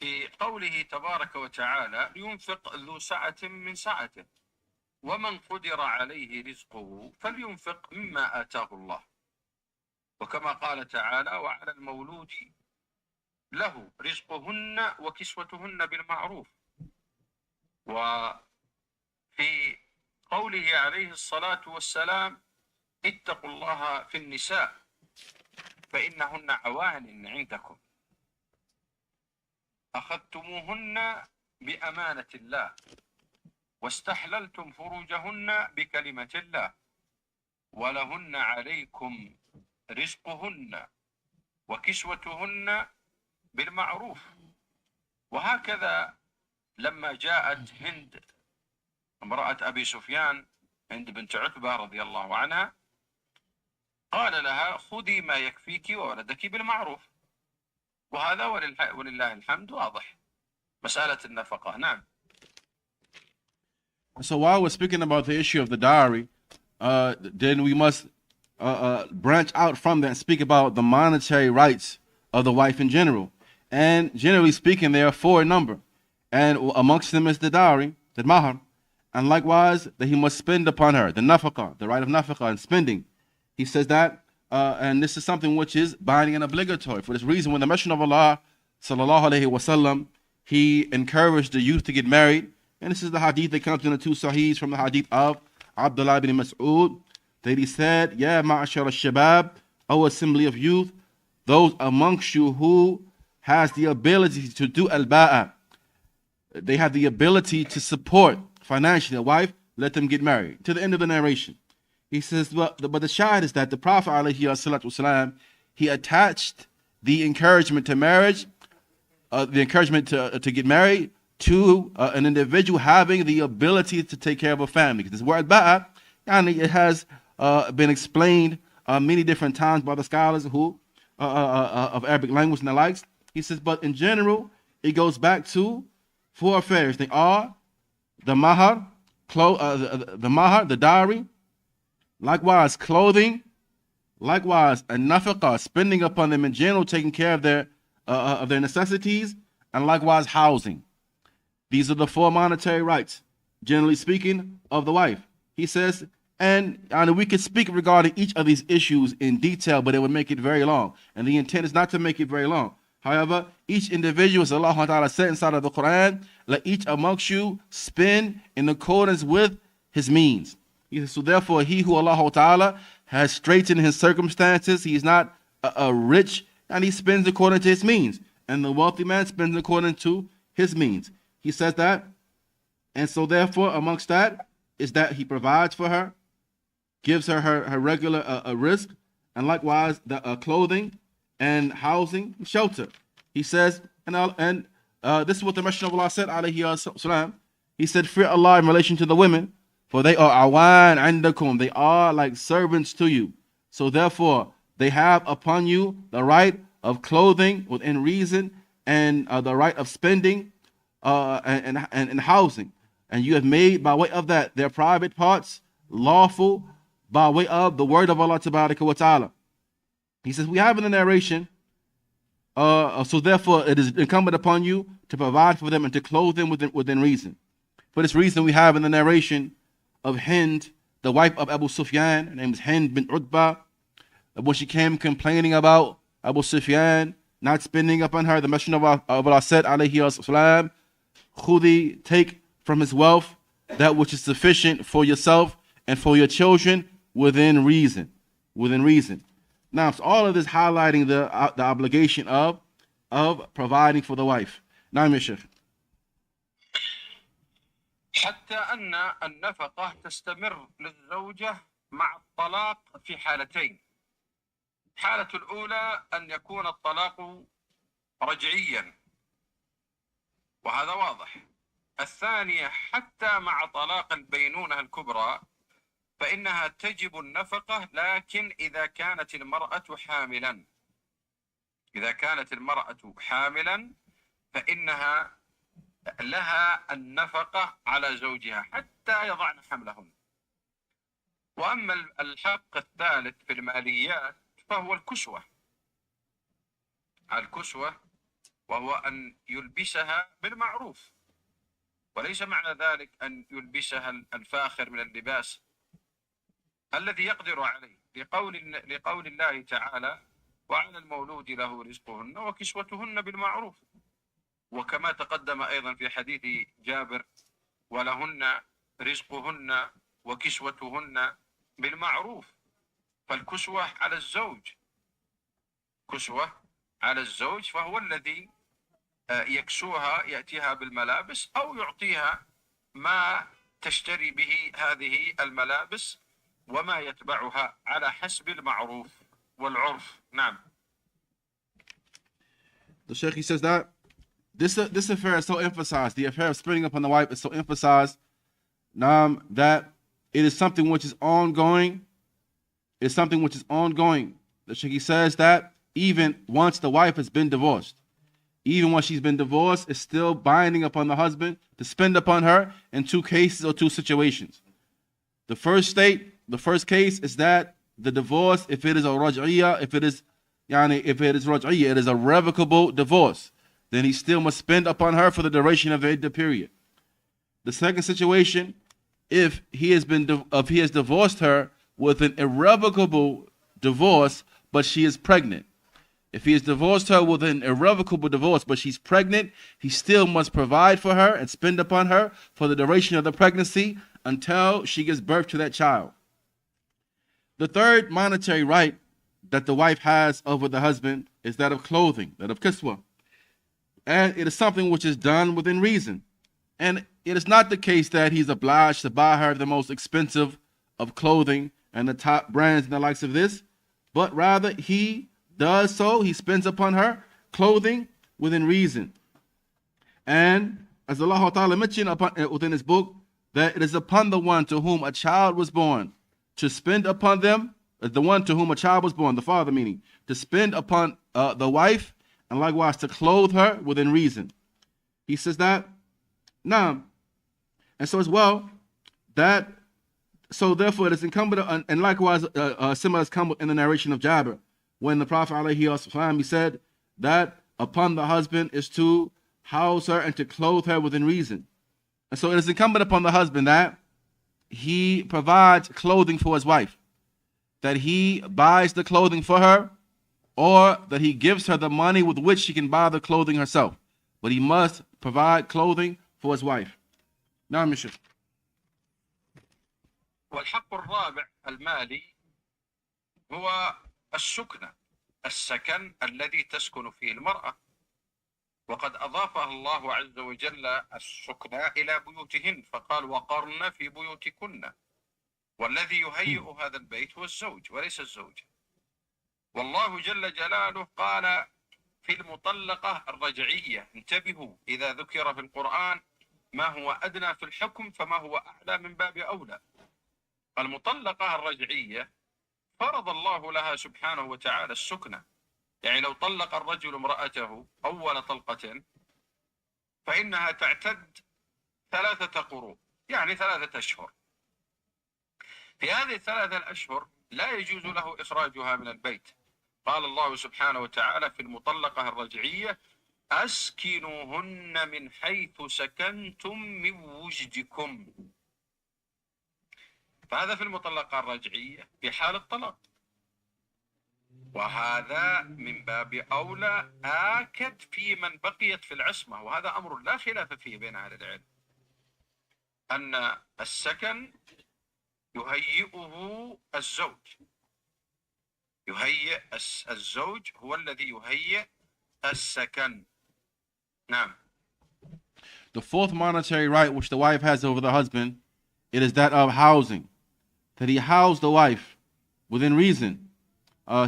في قوله تبارك وتعالى لينفق ذو سعة من سعته ومن قدر عليه رزقه فلينفق مما آتاه الله، وكما قال تعالى وعلى المولود له رزقهن وكسوتهن بالمعروف. وفي قوله عليه الصلاة والسلام اتقوا الله في النساء فإنهن عوان عندكم أخذتموهن بأمانة الله واستحللتم فروجهن بكلمة الله ولهن عليكم رزقهن وكسوتهن بالمعروف. وهكذا لما جاءت هند امرأة أبي سفيان هند بنت عتبة رضي الله عنها قال لها خذي ما يكفيك وولدك بالمعروف، وهذا ولله الحمد واضح مسألة النفقة. نعم. So while we're speaking about the issue of the dowry, then we must branch out from that and speak about the monetary rights of the wife in general. And generally speaking, they are 4 in number. and amongst them is the dowry, the mahar, and likewise that he must spend upon her, the nafaqah, the right of nafaqah and spending. He says that, and this is something which is binding and obligatory. For this reason, when the Messenger of Allah, sallallahu alaihi wasallam, he encouraged the youth to get married, and this is the hadith that comes in the two sahihs from the hadith of Abdullah ibn Mas'ud, that he said, Ya ma'ashar al-shabab, O assembly of youth, those amongst you who has the ability to do al-ba'a, they have the ability to support financially a wife, let them get married. To the end of the narration. He says, but the shahid is that the Prophet ﷺ, he attached the encouragement to marriage, the encouragement to get married to an individual having the ability to take care of a family. Because this word ba'a, and it has been explained many different times by the scholars who of Arabic language and the likes. He says, but in general, it goes back to four affairs. They are the mahar, the dowry, likewise clothing, likewise a nafaqah, spending upon them in general, taking care of their necessities, and likewise housing. These are the four monetary rights, generally speaking, of the wife. He says, and we could speak regarding each of these issues in detail, but it would make it very long. And the intent is not to make it very long. However, each individual, as Allah Ta'ala said inside of the Quran, let each amongst you spend in accordance with his means. He says, so therefore, he who Allah Ta'ala has straightened his circumstances, he is not rich, and he spends according to his means. And the wealthy man spends according to his means. He says that. And so therefore, amongst that is that he provides for her, gives her her regular risk, and likewise the clothing and housing and shelter. He says, and this is what the Messenger of Allah said, alayhi salam. He said, fear Allah in relation to the women, for they are awan andakum. They are like servants to you. So therefore, they have upon you the right of clothing within reason, and the right of spending and housing. And you have made by way of that their private parts lawful by way of the word of Allah Tabaraka wa Ta'ala. He says, we have in the narration, so therefore it is incumbent upon you to provide for them and to clothe them within reason. For this reason, we have in the narration of Hind, the wife of Abu Sufyan, her name is Hind bin Utbah, when she came complaining about Abu Sufyan not spending upon her, the Messenger of Allah said, alayhi salam, Khudi, take from his wealth that which is sufficient for yourself and for your children within reason. Within reason. Now, so all of this highlighting the obligation of providing for the wife. Now, ya Shaykh. حتى أن النفقة تستمر للزوجة مع الطلاق في حالتين. الحالة الأولى أن يكون الطلاق رجعيا، وهذا واضح. الثانية حتى مع طلاق البينونة الكبرى فإنها تجب النفقة، لكن إذا كانت المرأة حاملا. إذا كانت المرأة حاملا فإنها لها النفقة على زوجها حتى يضعن حملهن. وأما الحق الثالث في الماليات فهو الكسوة. الكسوة وهو أن يلبسها بالمعروف، وليس معنى ذلك أن يلبسها الفاخر من اللباس الذي يقدر عليه، لقول الله تعالى وعلى المولود له رزقهن وكسوتهن بالمعروف. وكما تقدم أيضا في حديث جابر ولهن رزقهن وكسوتهن بالمعروف. فالكسوة على الزوج، كسوة على الزوج، فهو الذي يكسوها، يأتيها بالملابس أو يعطيها ما تشتري به هذه الملابس وما يتبعها على حسب المعروف والعرف. نعم. The Shaykh, he says that this affair is so emphasized, the affair of spending upon the wife is so emphasized, that it is something which is ongoing. It's something which is ongoing. The Shaykh, he says that even once the wife has been divorced, even when she's been divorced, it's still binding upon the husband to spend upon her in two cases or two situations. The first case is that the divorce, if it is a raj'iyah, if it is raj'iyah, it is a revocable divorce. then he still must spend upon her for the duration of the iddah period. The second situation, if he has divorced her with an irrevocable divorce, but she is pregnant. If he has divorced her with an irrevocable divorce, but she's pregnant, he still must provide for her and spend upon her for the duration of the pregnancy until she gives birth to that child. The third monetary right that the wife has over the husband is that of clothing, that of kiswa. And it is something which is done within reason. And it is not the case that he's obliged to buy her the most expensive of clothing and the top brands and the likes of this, but rather he does so, he spends upon her clothing within reason. And as Allah Ta'ala mentioned within his book, that it is upon the one to whom a child was born to spend upon them, the one to whom a child was born, the father meaning, to spend upon the wife, and likewise to clothe her within reason. He says that. Now, and so as well, that, so therefore it is incumbent, and likewise similar has come in the narration of Jabir, when the Prophet ﷺ, he said that upon the husband is to house her and to clothe her within reason. And so it is incumbent upon the husband that he provides clothing for his wife, that he buys the clothing for her, or that he gives her the money with which she can buy the clothing herself. But he must provide clothing for his wife. Now, Mr. والحق الرابع المالي هو السكن، السكن الذي تسكن فيه المرأة، وقد أضافها الله عز وجل السكن إلى بيوتهن، فقال وقرن في بيوتكن، والذي يهيئ هذا البيت هو الزوج وليس الزوج. والله جل جلاله قال في المطلقة الرجعية، انتبهوا إذا ذكر في القرآن ما هو أدنى في الحكم فما هو أعلى من باب أولى. المطلقة الرجعية فرض الله لها سبحانه وتعالى السكنة، يعني لو طلق الرجل امرأته أول طلقة فإنها تعتد 3 قروء، يعني 3 أشهر. في هذه 3 أشهر لا يجوز له إخراجها من البيت. قال الله سبحانه وتعالى في المطلقة الرجعية أسكنوهن من حيث سكنتم من وجدكم. فهذا في المطلقة الرجعية في حال الطلاق، وهذا من باب أولى آكد في من بقيت في العصمة، وهذا أمر لا خلاف فيه بين أهل العلم، أن السكن يهيئه الزوج، يهيئ الزوج هو الذي يهيئ السكن. نعم. The fourth monetary right which the wife has over the husband, it is that of housing. That he house the wife within reason.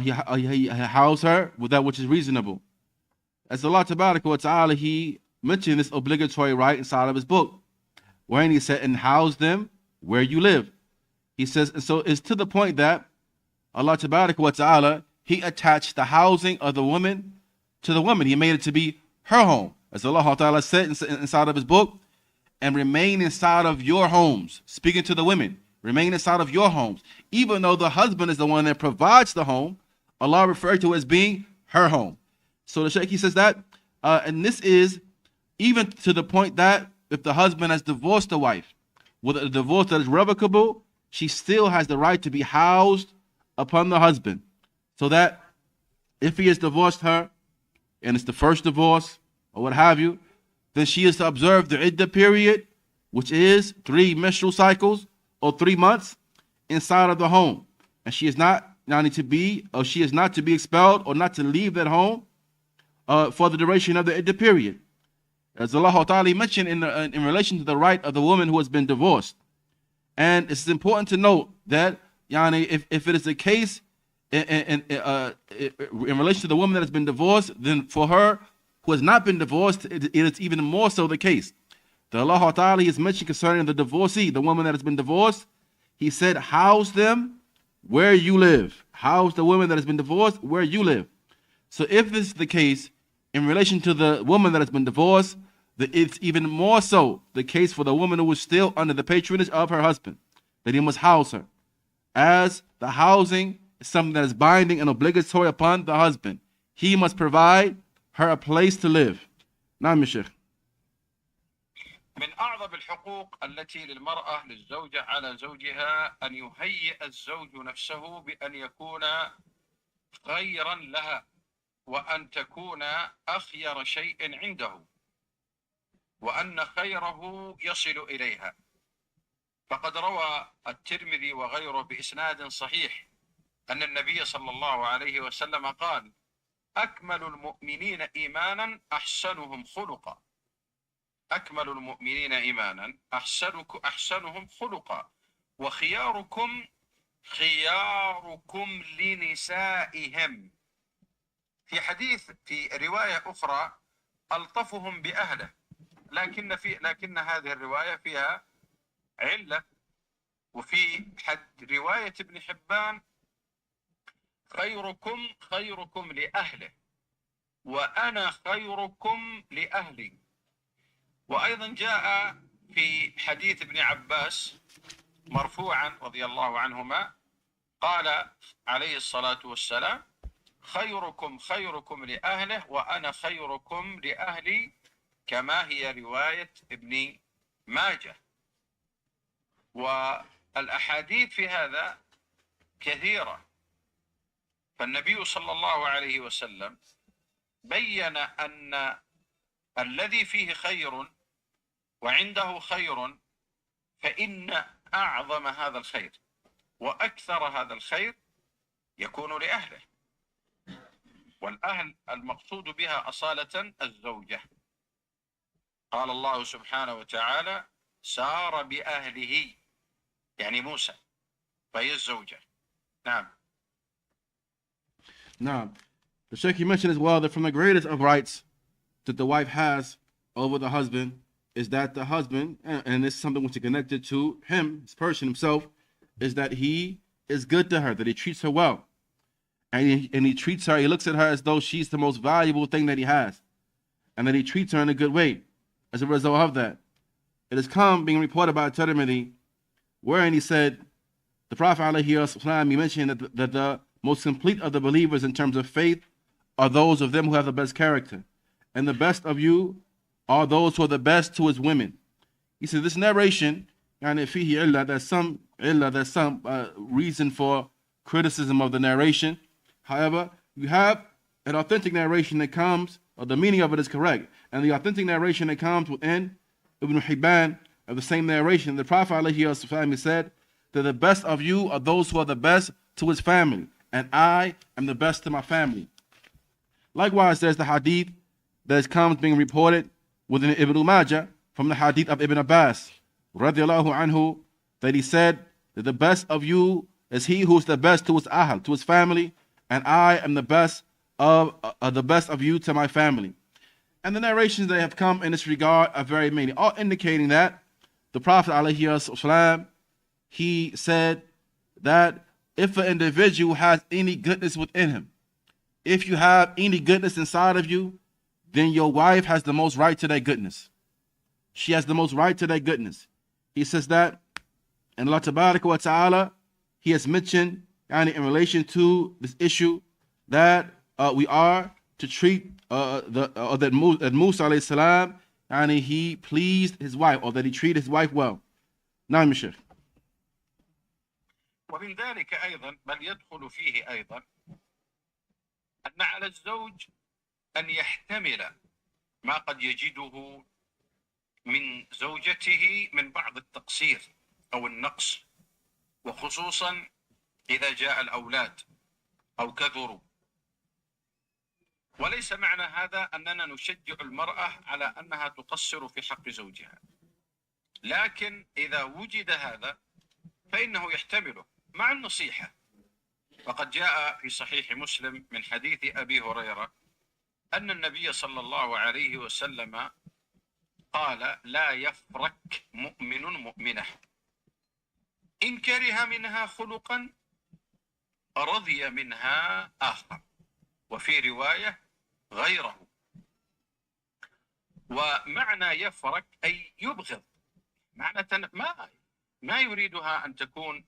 He house her with that which is reasonable. As Allah Ta'ala, he mentioned this obligatory right inside of his book, wherein he said, and house them where you live. He says, and so it's to the point that Allah Ta'ala, he attached the housing of the woman to the woman. He made it to be her home. As Allah Ta'ala said inside of his book, and remain inside of your homes. Speaking to the women, remain inside of your homes. Even though the husband is the one that provides the home, Allah referred to it as being her home. So the Shaykh, he says that, and this is even to the point that if the husband has divorced the wife with a divorce that is revocable, she still has the right to be housed upon the husband. So that if he has divorced her, and it's the first divorce, or what have you, then she is to observe the iddah period, which is 3 menstrual cycles, or 3 months, inside of the home. And she is not to be expelled or not to leave that home for the duration of the iddah period. As Allah Ta'ala mentioned in relation to the right of the woman who has been divorced. And it's important to note that if it is the case in relation to the woman that has been divorced, then for her who has not been divorced, it is even more so the case. The Allah Ta'ala has mentioned concerning the divorcee, the woman that has been divorced, he said, house them where you live. House the woman that has been divorced where you live. So if this is the case in relation to the woman that has been divorced, it's even more so the case for the woman who is still under the patronage of her husband, that he must house her. As the housing is something that is binding and obligatory upon the husband, he must provide her a place to live. نعم يا شيخ. من أعظم الحقوق التي للمرأة للزوجة على زوجها أن يهيئ الزوج نفسه بأن يكون خيرا لها، وأن تكون أخير شيء عنده، وأن خيره يصل إليها. فقد روى الترمذي وغيره بإسناد صحيح أن النبي صلى الله عليه وسلم قال: أكمل المؤمنين إيمانا أحسنهم خلقا. أكمل المؤمنين إيمانا أحسنهم خلقا، وخياركم خياركم لنسائهم. في رواية أخرى: ألطفهم بأهله. لكن هذه الرواية فيها علة. وفي رواية ابن حبان: خيركم خيركم لأهله، وأنا خيركم لأهلي. وأيضا جاء في حديث ابن عباس مرفوعا رضي الله عنهما، قال عليه الصلاة والسلام: خيركم خيركم لأهله، وأنا خيركم لأهلي، كما هي رواية ابن ماجه. والأحاديث في هذا كثيرة. فالنبي صلى الله عليه وسلم بين أن الذي فيه خير وعنده خير، فإن أعظم هذا الخير وأكثر هذا الخير يكون لأهله. والأهل المقصود بها أصالة الزوجة. قال الله سبحانه وتعالى: سار بأهله، يعني موسى، فهي الزوجة. نعم. Now, the Sheikh, he mentioned as well that from the greatest of rights that the wife has over the husband is that the husband, and this is something which is connected to him, his person himself, is that he is good to her, that he treats her well. And he treats her, he looks at her as though she's the most valuable thing that he has, and that he treats her in a good way. As a result of that, it has come being reported by Tirmidhi, wherein he said, the Prophet ﷺ, he mentioned that the most complete of the believers in terms of faith are those of them who have the best character, and the best of you are those who are the best to his women. He said this narration, there's some reason for criticism of the narration. However, you have an authentic narration that comes, or the meaning of it is correct, and the authentic narration that comes within Ibn Hibban of the same narration. The Prophet ﷺ said that the best of you are those who are the best to his family, and I am the best to my family. Likewise, there's the hadith that comes being reported within Ibn Majah from the hadith of Ibn Abbas, radiallahu anhu, that he said that the best of you is he who is the best to his ahl, to his family, and I am the best of you to my family. And the narrations that have come in this regard are very many, all indicating that the Prophet ﷺ, he said that if an individual has any goodness within him, if you have any goodness inside of you, then your wife has the most right to that goodness. She has the most right to that goodness. He says that, and Allah Tabaraka wa Ta'ala, he has mentioned in relation to this issue that we are to treat that Musa alayhi salam, and he pleased his wife, or that he treated his wife well. نعم يا شيخ. ومن ذلك أيضا بل يدخل فيه أيضا أن على الزوج أن يحتمل ما قد يجده من زوجته من بعض التقصير أو النقص، وخصوصا إذا جاء الأولاد أو كثروا. وليس معنى هذا أننا نشجع المرأة على أنها تقصر في حق زوجها، لكن إذا وجد هذا فإنه يحتمله مع النصيحة. وقد جاء في صحيح مسلم من حديث أبي هريرة أن النبي صلى الله عليه وسلم قال: لا يفرك مؤمن مؤمنة إن كره منها خلقا رضي منها آخر، وفي رواية غيره. ومعنى يفرك أي يبغض، معنى ما يريدها أن تكون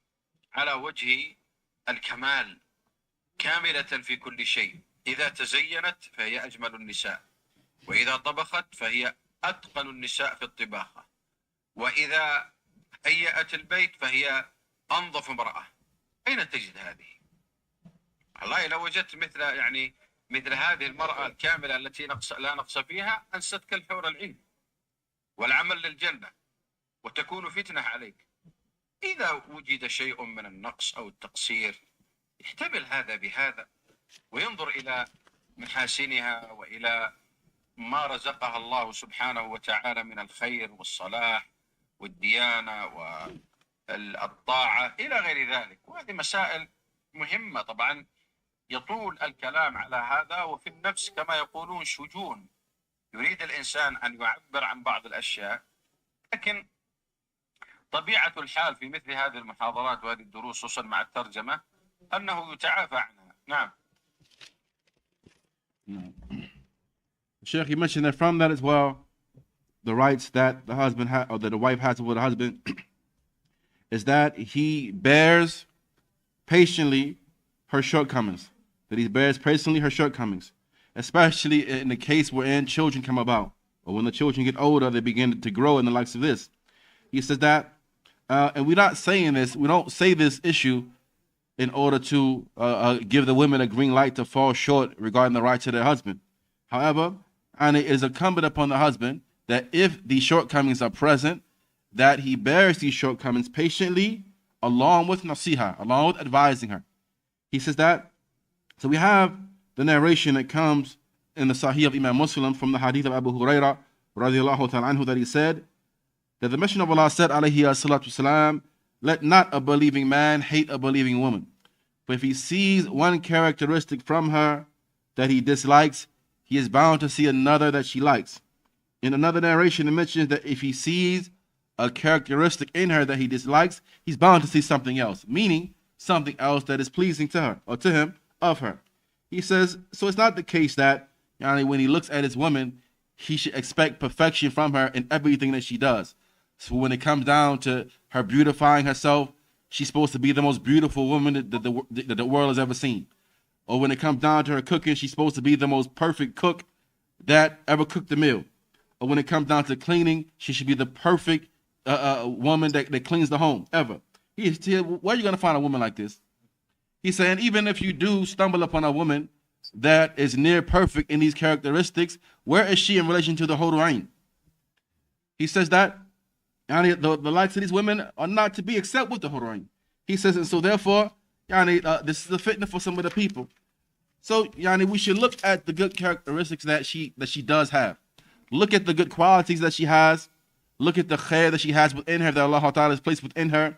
على وجه الكمال كاملة في كل شيء. إذا تزينت فهي أجمل النساء، وإذا طبخت فهي أتقن النساء في الطباخة، وإذا هيأت البيت فهي أنظف امرأة. أين تجد هذه؟ والله لو وجدت مثل هذه المرأة الكاملة التي لا نقص فيها، أنستك الحور العين والعمل للجنة، وتكون فتنة عليك. إذا وجد شيء من النقص أو التقصير يحتمل هذا بهذا، وينظر إلى محاسنها وإلى ما رزقها الله سبحانه وتعالى من الخير والصلاح والديانة والطاعة إلى غير ذلك. وهذه مسائل مهمة طبعا، يطول الكلام على هذا. وفي النفس كما يقولون شجون، يريد الإنسان أن يعبر عن بعض الأشياء، لكن طبيعة الحال في مثل هذه المحاضرات وهذه الدروس خصوصا مع الترجمة أنه يتعافى عنها. نعم. Sheikh, he mentioned that from that as well, the rights that the husband or that the wife has with the husband is that he bears patiently her shortcomings. That he bears patiently her shortcomings, especially in the case wherein children come about, or when the children get older, they begin to grow in the likes of this. He says that, and we're not saying this, we don't say this issue in order to give the women a green light to fall short regarding the rights of their husband. However, and it is incumbent upon the husband that if these shortcomings are present, that he bears these shortcomings patiently, along with nasiha, along with advising her. He says that. So we have the narration that comes in the Sahih of Imam Muslim from the hadith of Abu Hurairah radiallahu ta'ala anhu, that he said that the Messenger of Allah said, alayhi salatu wasalam, let not a believing man hate a believing woman, but if he sees one characteristic from her that he dislikes, he is bound to see another that she likes. In another narration, it mentions that if he sees a characteristic in her that he dislikes, he's bound to see something else, meaning something else that is pleasing to her or to him of her. He says, so it's not the case that when he looks at his woman, he should expect perfection from her in everything that she does. So when it comes down to her beautifying herself, she's supposed to be the most beautiful woman that the world has ever seen. Or when it comes down to her cooking, she's supposed to be the most perfect cook that ever cooked a meal. Or when it comes down to cleaning, she should be the perfect woman that cleans the home ever. He said, where are you going to find a woman like this? He's saying, even if you do stumble upon a woman that is near perfect in these characteristics, where is she in relation to the Hur'ain? He says that the likes of these women are not to be except with the Hur'ain. He says, and so therefore, this is a fitna for some of the people. So, we should look at the good characteristics that she does have. Look at the good qualities that she has. Look at the khair that she has within her, that Allah Ta'ala has placed within her.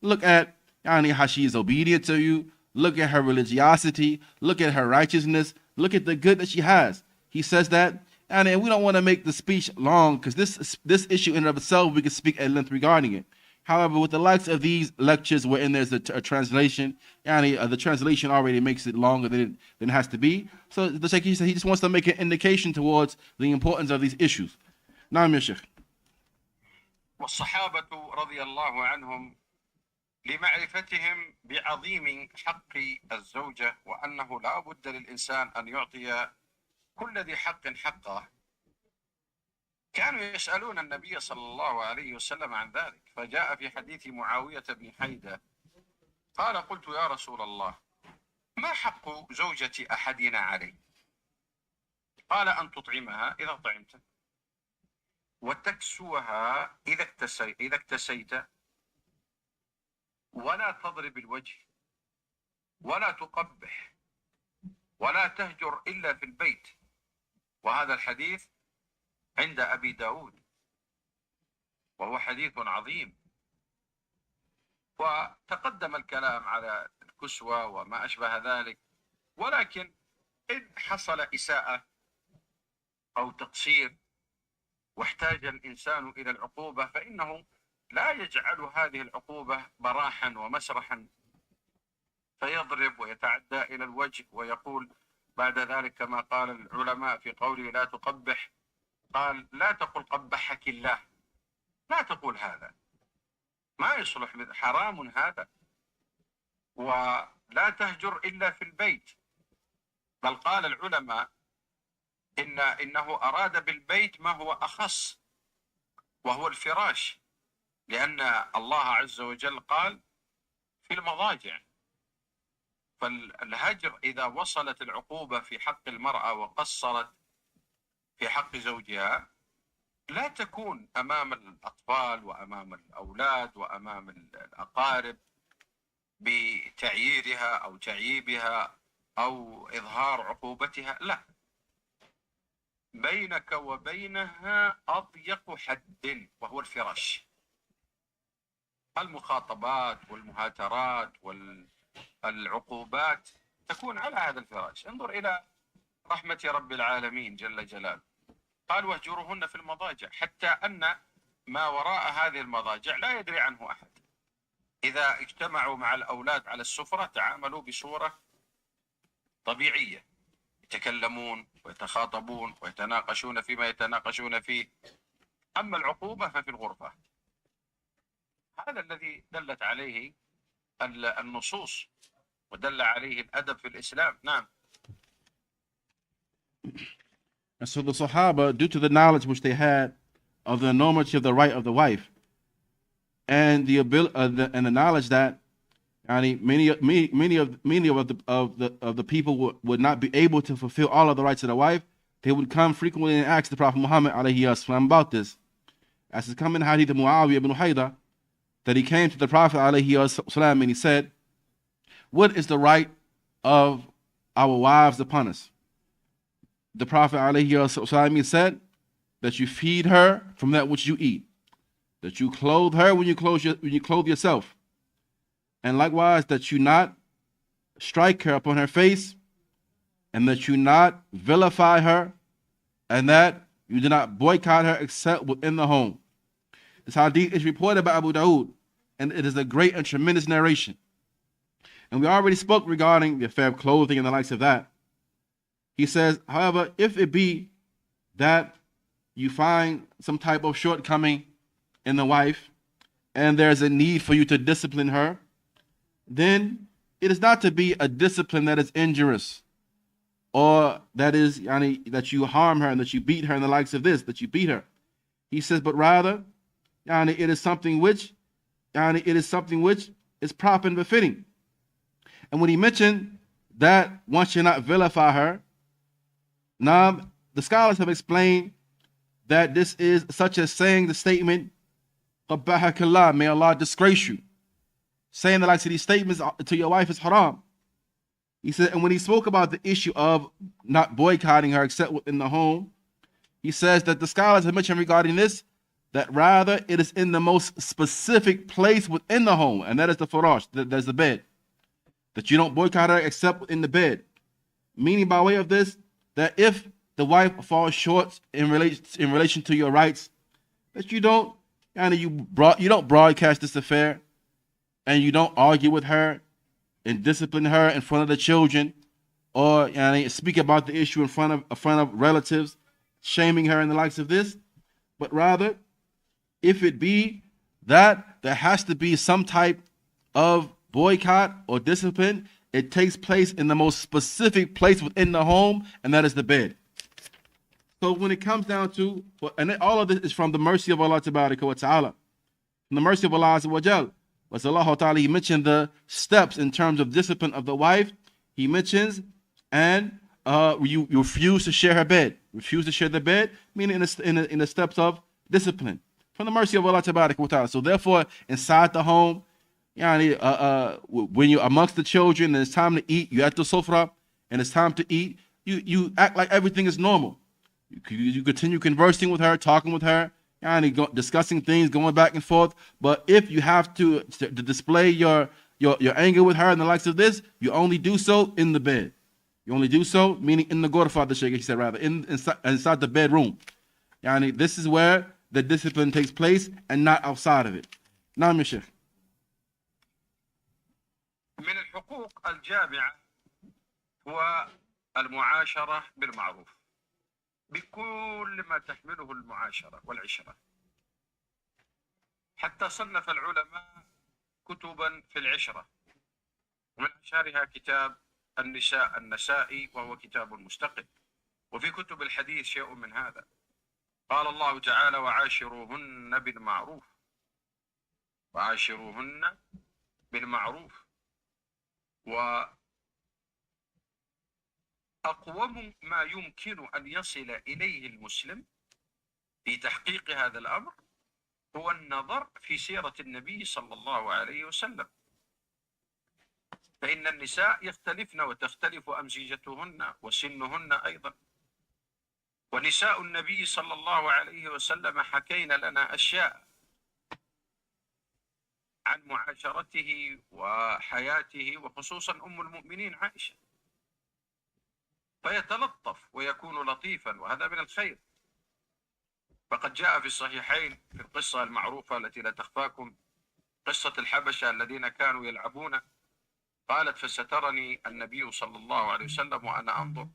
Look at how she is obedient to you. Look at her religiosity. Look at her righteousness. Look at the good that she has. He says that, and we don't want to make the speech long, because this issue in and of itself, we can speak at length regarding it. However, with the likes of these lectures wherein there's a translation, the translation already makes it longer than it has to be. So the Shaykh, he just wants to make an indication towards the importance of these issues. Naam, ya Shaykh. والصحابة رضي الله عنهم لمعرفتهم بعظيم حق الزوجة، وأنه لا بد للإنسان أن يعطي كل ذي حق حقه، كانوا يسألون النبي صلى الله عليه وسلم عن ذلك. فجاء في حديث معاوية بن حيدة قال قلت يا رسول الله ما حق زوجة أحدنا عليه؟ قال أن تطعمها إذا طعمت، وتكسوها إذا اكتسيت، ولا تضرب الوجه، ولا تقبح، ولا تهجر إلا في البيت. وهذا الحديث عند أبي داود، وهو حديث عظيم. وتقدم الكلام على الكسوة وما أشبه ذلك، ولكن إن حصل إساءة أو تقصير واحتاج الإنسان إلى العقوبة، فإنه لا يجعل هذه العقوبة براحا ومسرحا فيضرب ويتعدى إلى الوجه ويقول بعد ذلك كما قال العلماء في قوله لا تقبح، قال لا تقل قبحك الله، لا تقول هذا، ما يصلح، حرام هذا. ولا تهجر إلا في البيت، بل قال العلماء إنه أراد بالبيت ما هو أخص، وهو الفراش، لأن الله عز وجل قال في المضاجع. فالهجر إذا وصلت العقوبة في حق المرأة وقصرت في حق زوجها، لا تكون أمام الأطفال وأمام الأولاد وأمام الأقارب بتعييرها أو تعييبها أو إظهار عقوبتها، لا، بينك وبينها أضيق حد وهو الفراش. المخاطبات والمهاترات والعقوبات تكون على هذا الفراش. انظر إلى رحمة رب العالمين جل جلاله، قال واهجرهن في المضاجع، حتى أن ما وراء هذه المضاجع لا يدري عنه أحد. إذا اجتمعوا مع الأولاد على السفرة تعاملوا بصورة طبيعية، يتكلمون ويتخاطبون ويتناقشون فيما يتناقشون فيه. أما العقوبة ففي الغرفة. هذا الذي دلت عليه النصوص ودل عليه الأدب في الإسلام. نعم. And so the Sahaba, due to the knowledge which they had of the enormity of the right of the wife, and the ability and the knowledge that many of the people would not be able to fulfill all of the rights of the wife, they would come frequently and ask the Prophet Muhammad alayhi about this. As is coming in Hadith of Muawiyah ibn Haida, that he came to the Prophet alayhi and he said, "What is the right of our wives upon us?" The Prophet alayhi said that you feed her from that which you eat, that you clothe her when you clothe yourself, and likewise that you not strike her upon her face, and that you not vilify her, and that you do not boycott her except within the home. This hadith is reported by Abu Dawood, and it is a great and tremendous narration. And we already spoke regarding the affair of clothing and the likes of that. He says, however, if it be that you find some type of shortcoming in the wife, and there's a need for you to discipline her, then it is not to be a discipline that is injurious, or that is that you harm her and that you beat her and the likes of this, that you beat her. He says, but rather, it is something which is proper and befitting. And when he mentioned that one should not vilify her, now the scholars have explained that this is such as saying the statement, "Qabbahakallah," may Allah disgrace you. Saying the likes of these statements to your wife is haram. He said, and when he spoke about the issue of not boycotting her except within the home, he says that the scholars have mentioned regarding this, that rather it is in the most specific place within the home, and that is the farash, there's the bed. That you don't boycott her except within the bed. Meaning by way of this, that if the wife falls short in relation to your rights, that you don't broadcast this affair, and you don't argue with her and discipline her in front of the children, or speak about the issue in front of relatives, shaming her and the likes of this. But rather, if it be that there has to be some type of boycott or discipline, it takes place in the most specific place within the home, and that is the bed. So when it comes down to, and all of this is from the mercy of Allah Tabaraka wa Ta'ala, from the mercy of Allah Azza wa Jal. Was Allah Ta'ala, he mentioned the steps in terms of discipline of the wife. He mentions, and you refuse to share her bed. Refuse to share the bed, meaning in the steps of discipline. From the mercy of Allah Tabaraka wa Ta'ala. So therefore, inside the home, when you're amongst the children and it's time to eat, you're at the sofra and it's time to eat, you act like everything is normal. You continue conversing with her, talking with her, discussing things, going back and forth. But if you have to display your anger with her and the likes of this, you only do so in the bed. You only do so, meaning in the ghurfa, the Shaykh, he said, rather, inside the bedroom. This is where the discipline takes place and not outside of it. Now, my Shaykh. من الحقوق الجامعة هو المعاشرة بالمعروف بكل ما تحمله المعاشرة والعشرة. حتى صنف العلماء كتبا في العشرة، ومن أشهرها كتاب النسائي، وهو كتاب مستقل. وفي كتب الحديث شيء من هذا. قال الله تعالى: وعاشروهن بالمعروف، وعاشروهن بالمعروف. وأقوم ما يمكن أن يصل إليه المسلم في تحقيق هذا الأمر هو النظر في سيرة النبي صلى الله عليه وسلم، فإن النساء يختلفن وتختلف أمزجتهن وسنهن أيضا. ونساء النبي صلى الله عليه وسلم حكين لنا أشياء عن معاشرته وحياته، وخصوصا أم المؤمنين عائشة، فيتلطف ويكون لطيفا، وهذا من الخير. فقد جاء في الصحيحين في القصة المعروفة التي لا تخفاكم، قصة الحبشة الذين كانوا يلعبون. قالت: فسترني النبي صلى الله عليه وسلم وأنا أنظر،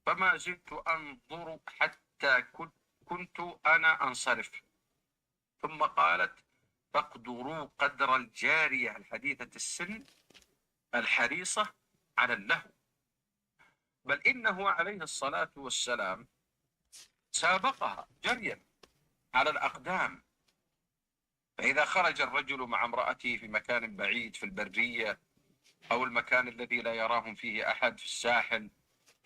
فما زلت أنظر حتى كنت أنا أنصرف. ثم قالت: فاقدروا قدر الجارية الحديثة السن الحريصة على اللهو. بل إنه عليه الصلاة والسلام سابقها جريا على الأقدام. فإذا خرج الرجل مع امرأته في مكان بعيد في البرية أو المكان الذي لا يراهم فيه أحد في الساحل،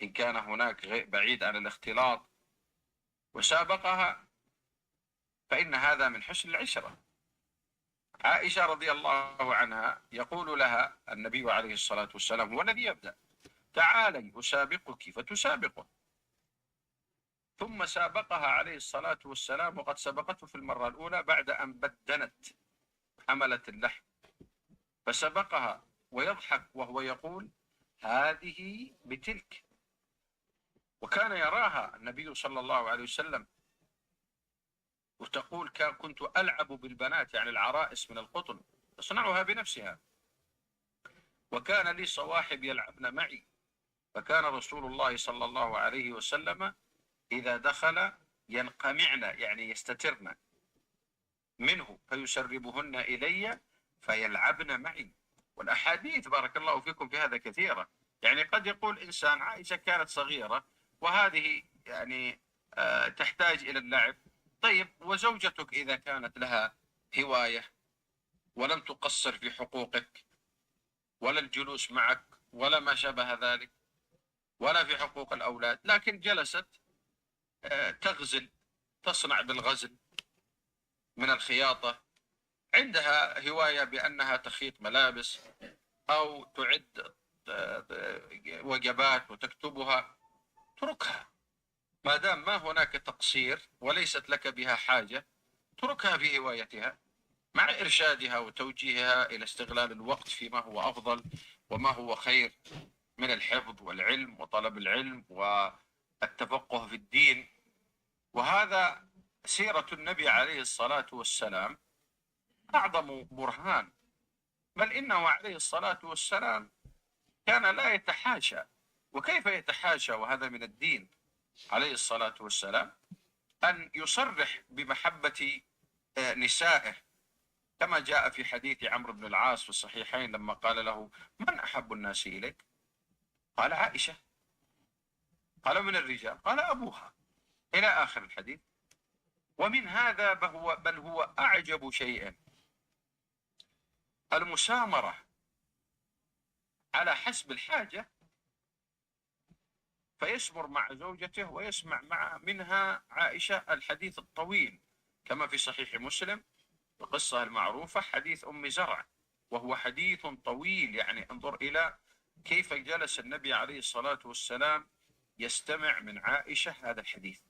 إن كان هناك بعيد عن الاختلاط، وسابقها، فإن هذا من حسن العشرة. عائشة رضي الله عنها يقول لها النبي عليه الصلاة والسلام، هو الذي يبدأ: تعالي أسابقك، فتسابقه. ثم سابقها عليه الصلاة والسلام، وقد سبقته في المرة الأولى بعد أن بدنت حملت اللحم، فسبقها ويضحك وهو يقول: هذه بتلك. وكان يراها النبي صلى الله عليه وسلم، وتقول: كنت ألعب بالبنات، يعني العرائس من القطن، تصنعها بنفسها، وكان لي صواحب يلعبن معي. فكان رسول الله صلى الله عليه وسلم إذا دخل ينقمعن، يعني يستترن منه، فيسربهن إلي فيلعبن معي. والأحاديث بارك الله فيكم في هذا كثيرة. يعني قد يقول إنسان: عائشة كانت صغيرة وهذه يعني تحتاج إلى اللعب. طيب، وزوجتك إذا كانت لها هواية ولم تقصر في حقوقك ولا الجلوس معك ولا ما شابه ذلك ولا في حقوق الأولاد، لكن جلست تغزل، تصنع بالغزل من الخياطة، عندها هواية بأنها تخيط ملابس أو تعد وجبات وتكتبها، اتركها ما دام ما هناك تقصير وليست لك بها حاجة. اتركها في هوايتها مع إرشادها وتوجيهها إلى استغلال الوقت فيما هو أفضل وما هو خير من الحفظ والعلم وطلب العلم والتفقه في الدين. وهذا سيرة النبي عليه الصلاة والسلام أعظم برهان. بل إنه عليه الصلاة والسلام كان لا يتحاشى. وكيف يتحاشى وهذا من الدين عليه الصلاة والسلام؟ أن يصرح بمحبة نسائه، كما جاء في حديث عمرو بن العاص في الصحيحين لما قال له: من أحب الناس إليك؟ قال: عائشة. قال: من الرجال؟ قال: أبوها، إلى آخر الحديث. ومن هذا بل هو أعجب شيء المسامرة على حسب الحاجة، فيسمر مع زوجته ويسمع منها عائشة الحديث الطويل، كما في صحيح مسلم القصة المعروفة حديث أم زرع، وهو حديث طويل. يعني انظر إلى كيف جلس النبي عليه الصلاة والسلام يستمع من عائشة هذا الحديث،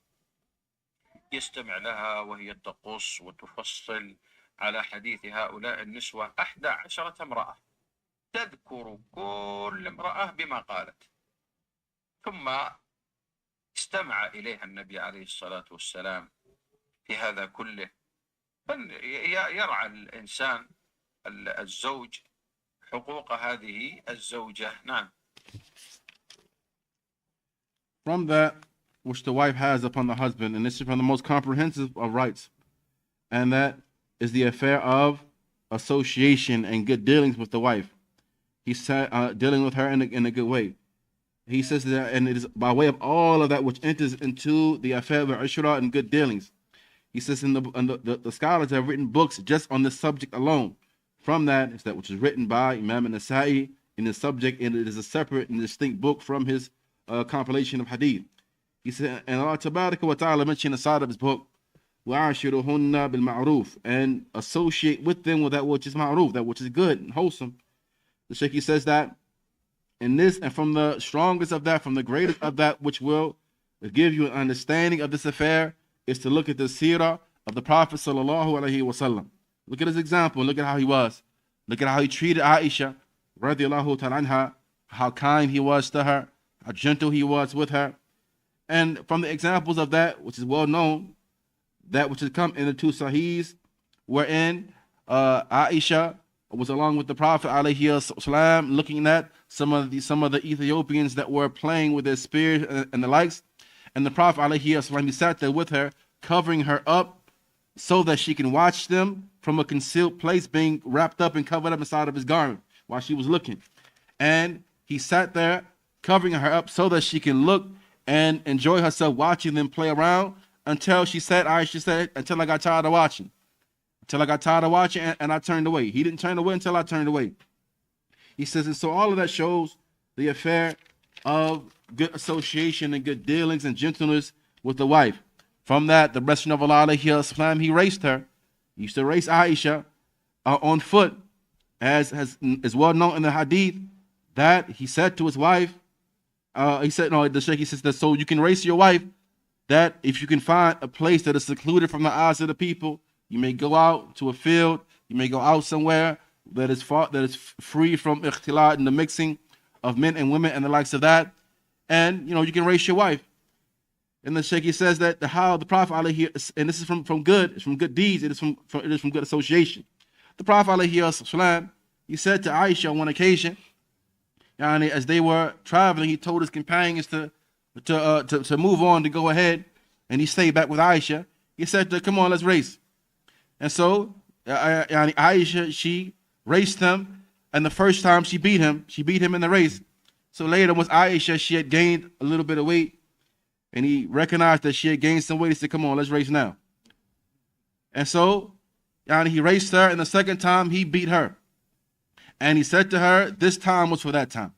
يستمع لها وهي تقص وتفصل على حديث هؤلاء النسوة 11 امرأة، تذكر كل امرأة بما قالت. ثم استمع إليها النبي عليه الصلاة والسلام في هذا كله. يرعى الإنسان الزوج حقوق هذه الزوجة. نعم. From that which the wife has upon the husband, and this is from the most comprehensive of rights, and that is the affair of association and good dealings with the wife. He said, dealing with her in a good way. He says that, and it is by way of all of that which enters into the affair of Ishra and good dealings. He says the scholars have written books just on this subject alone. From that is that which is written by Imam An-Nasa'i in the subject, and it is a separate and distinct book from his compilation of hadith. He said, and Allah Tabaraka wa Ta'ala mentioned inside of his book, وَعَاشِرُهُنَّ بِالْمَعْرُوفِ, and associate with them with that which is ma'ruf, that which is good and wholesome. The Shaykh says that, and this, and from the strongest of that, from the greatest of that which will give you an understanding of this affair, is to look at the seerah of the Prophet sallallahu alaihi wasallam. Look at his example. Look at how he was. Look at how he treated Aisha, radiallahu ta'ala anha, how kind he was to her, how gentle he was with her. And from the examples of that, which is well known, that which has come in the two Sahihs, wherein Aisha was along with the Prophet alayhi salam, looking at some of the Ethiopians that were playing with their spears and the likes. And the Prophet alayhi salam, he sat there with her, covering her up so that she can watch them from a concealed place, being wrapped up and covered up inside of his garment while she was looking. And he sat there covering her up so that she can look and enjoy herself watching them play around until Aisha said, until I got tired of watching. Until I got tired of watching and I turned away. He didn't turn away until I turned away. He says, and so all of that shows the affair of good association and good dealings and gentleness with the wife. From that, the Messenger of Allah, he raced her. He used to race Aisha on foot, as well known in the hadith, that he said to his wife, the Shaykh, he says that so you can race your wife, that if you can find a place that is secluded from the eyes of the people, you may go out to a field, you may go out somewhere that is free from ikhtilat and the mixing of men and women and the likes of that, and you can race your wife. And the Shaykh, he says that how the Prophet alayhi, and this is from good, it's from good deeds, it is from good association. The Prophet alayhi, he said to Aisha on one occasion, as they were traveling, he told his companions to move on, to go ahead, and he stayed back with Aisha. He said to her, come on, let's race. And so Aisha, she raced him, and the first time she beat him in the race. So later, once Aisha, she had gained a little bit of weight, and he recognized that she had gained some weight, he said, come on, let's race now. And so he raced her, and the second time he beat her. And he said to her, this time was for that time.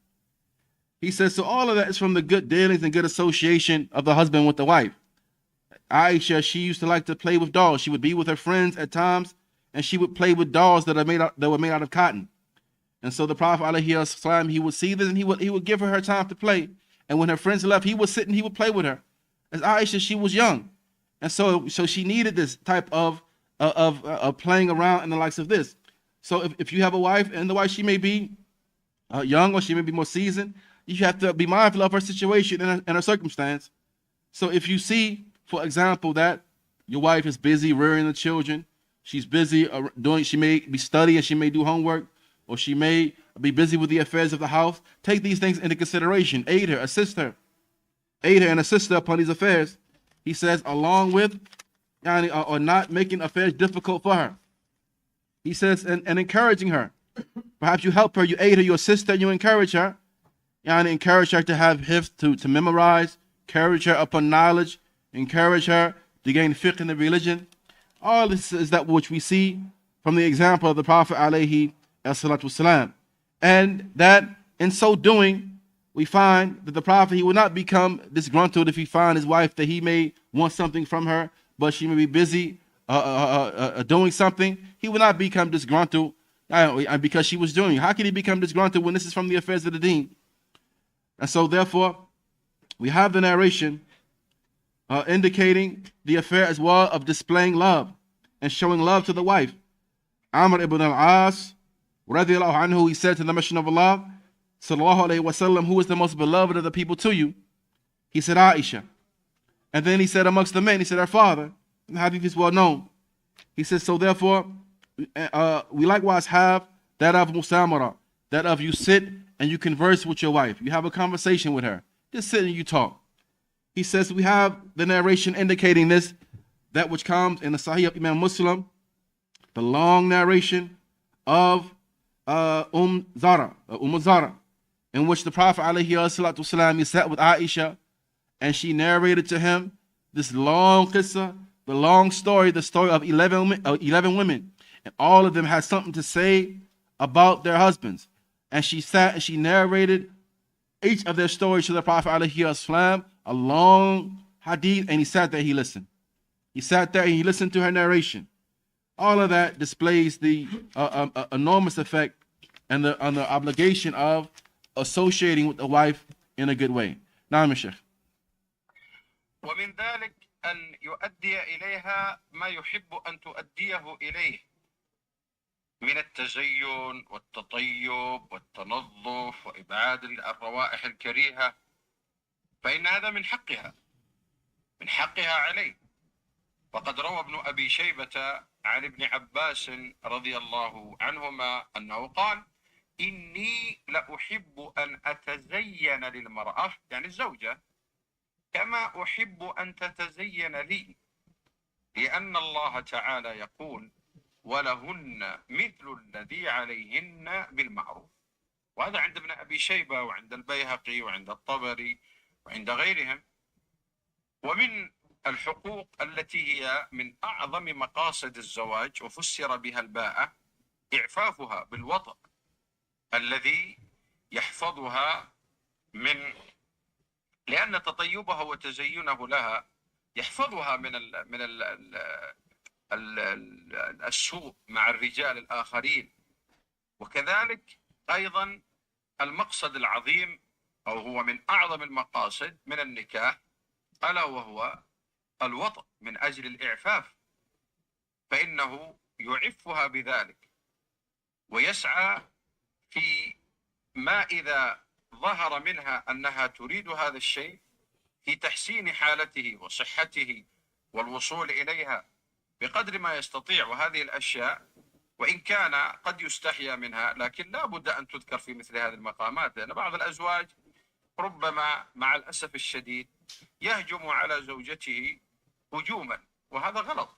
He says, so all of that is from the good dealings and good association of the husband with the wife. Aisha, she used to like to play with dolls. She would be with her friends at times, and she would play with dolls that were made out of cotton. And so the Prophet ﷺ, he would see this, and he would give her time to play. And when her friends left, he would sit and he would play with her. As Aisha, she was young, and so she needed this type of playing around and the likes of this. So if you have a wife, and the wife, she may be young or she may be more seasoned, you have to be mindful of her situation and her circumstance. So if you see, for example, that your wife is busy rearing the children, she's busy she may be studying, she may do homework, or she may be busy with the affairs of the house, take these things into consideration. Aid her, assist her. Aid her and assist her upon these affairs. He says, along with, or not making affairs difficult for her. He says, and encouraging her. Perhaps you help her, you aid her, you assist her, you encourage her. And encourage her to have hifz, to memorize, encourage her upon knowledge, encourage her to gain fiqh in the religion. All this is that which we see from the example of the Prophet alayhi salatu wasalam. And that in so doing, we find that the Prophet, he will not become disgruntled if he finds his wife that he may want something from her, but she may be busy doing something. He will not become disgruntled because she was doing. How can he become disgruntled when this is from the affairs of the deen? And so, therefore, we have the narration indicating the affair as well of displaying love and showing love to the wife. Amr ibn al-As, radiallahu anhu, he said to the Messenger of Allah, sallallahu alayhi wasallam, who is the most beloved of the people to you? He said, Aisha. And then he said amongst the men, he said, her father. And the hadith is well known. He says, so therefore, we likewise have that of musamara, that of you sit and you converse with your wife. You have a conversation with her. Just sit and you talk. He says we have the narration indicating this, that which comes in the Sahih of Imam Muslim, the long narration of Zara. in which the Prophet ﷺ, he sat with Aisha and she narrated to him this long qissa, the long story, the story of 11 women. And all of them had something to say about their husbands. And she sat and she narrated each of their stories to the Prophet ﷺ, a long hadith, and he sat there, he listened. He sat there and he listened to her narration. All of that displays the enormous effect and the obligation of associating with the wife in a good way. نعم يا شيخ. ومن ذلك أن يؤدي إليها ما يحب أن تؤديه إليه من التزين والتطيب والتنظف وإبعاد الروائح الكريهة، فإن هذا من حقها عليه. وقد روى ابن أبي شيبة عن ابن عباس رضي الله عنهما أنه قال: إني لأحب أن أتزين للمرأة، يعني الزوجة، كما أحب أن تتزين لي، لأن الله تعالى يقول: ولهن مثل الذي عليهن بالمعروف. وهذا عند ابن أبي شيبة وعند البيهقي وعند الطبري وعند غيرهم. ومن الحقوق التي هي من أعظم مقاصد الزواج وفسر بها الباءة إعفافها بالوطأ الذي يحفظها لأن تطيبها وتزينه لها يحفظها من السوء مع الرجال الآخرين. وكذلك أيضا المقصد العظيم، أو هو من أعظم المقاصد من النكاح، ألا وهو الوطأ من أجل الإعفاف، فإنه يعفها بذلك ويسعى في ما إذا ظهر منها أنها تريد هذا الشيء في تحسين حالته وصحته والوصول إليها بقدر ما يستطيع. وهذه الأشياء وإن كان قد يستحيا منها، لكن لا بد أن تذكر في مثل هذه المقامات، لأن بعض الأزواج ربما مع الأسف الشديد يهجم على زوجته هجوما، وهذا غلط.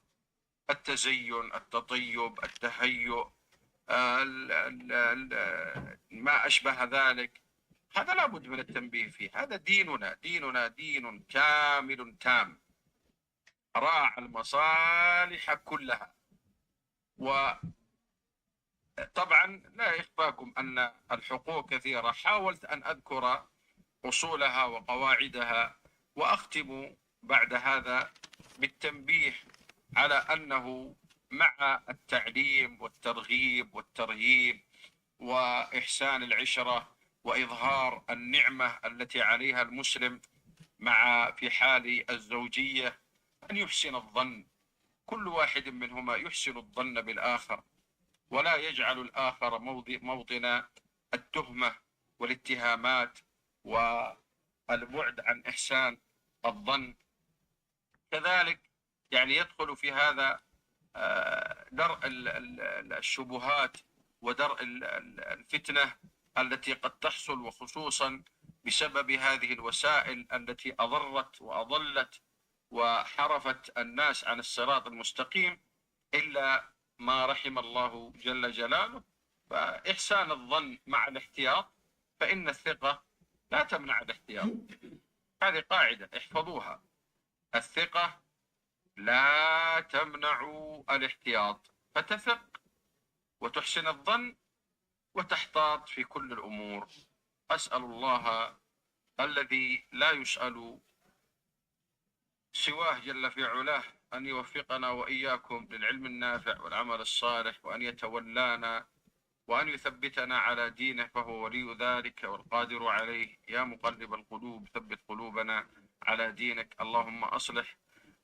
التزين، التطيب، التهيؤ، ما أشبه ذلك، هذا لا بد من التنبيه فيه. هذا ديننا دين كامل تام راعى المصالح كلها. وطبعا لا يخفاكم أن الحقوق كثيرة، حاولت أن أذكر أصولها وقواعدها، وأختم بعد هذا بالتنبيه على أنه مع التعليم والترغيب والترهيب وإحسان العشرة وإظهار النعمة التي عليها المسلم في حال الزوجية، أن يحسن الظن، كل واحد منهما يحسن الظن بالآخر، ولا يجعل الآخر موطن التهمة والاتهامات والبعد عن إحسان الظن. كذلك يعني يدخل في هذا درء الشبهات ودرء الفتنة التي قد تحصل، وخصوصا بسبب هذه الوسائل التي أضرت وأضلت وحرفت الناس عن الصراط المستقيم، إلا ما رحم الله جل جلاله. فإحسان الظن مع الاحتياط، فإن الثقة لا تمنع الاحتياط. هذه قاعدة احفظوها: الثقة لا تمنع الاحتياط، فتثق وتحسن الظن وتحتاط في كل الأمور. أسأل الله الذي لا يسأل سواه جل في علاه أن يوفقنا وإياكم للعلم النافع والعمل الصالح، وأن يتولانا وأن يثبتنا على دينه، فهو ولي ذلك والقادر عليه. يا مقلب القلوب ثبت قلوبنا على دينك. اللهم أصلح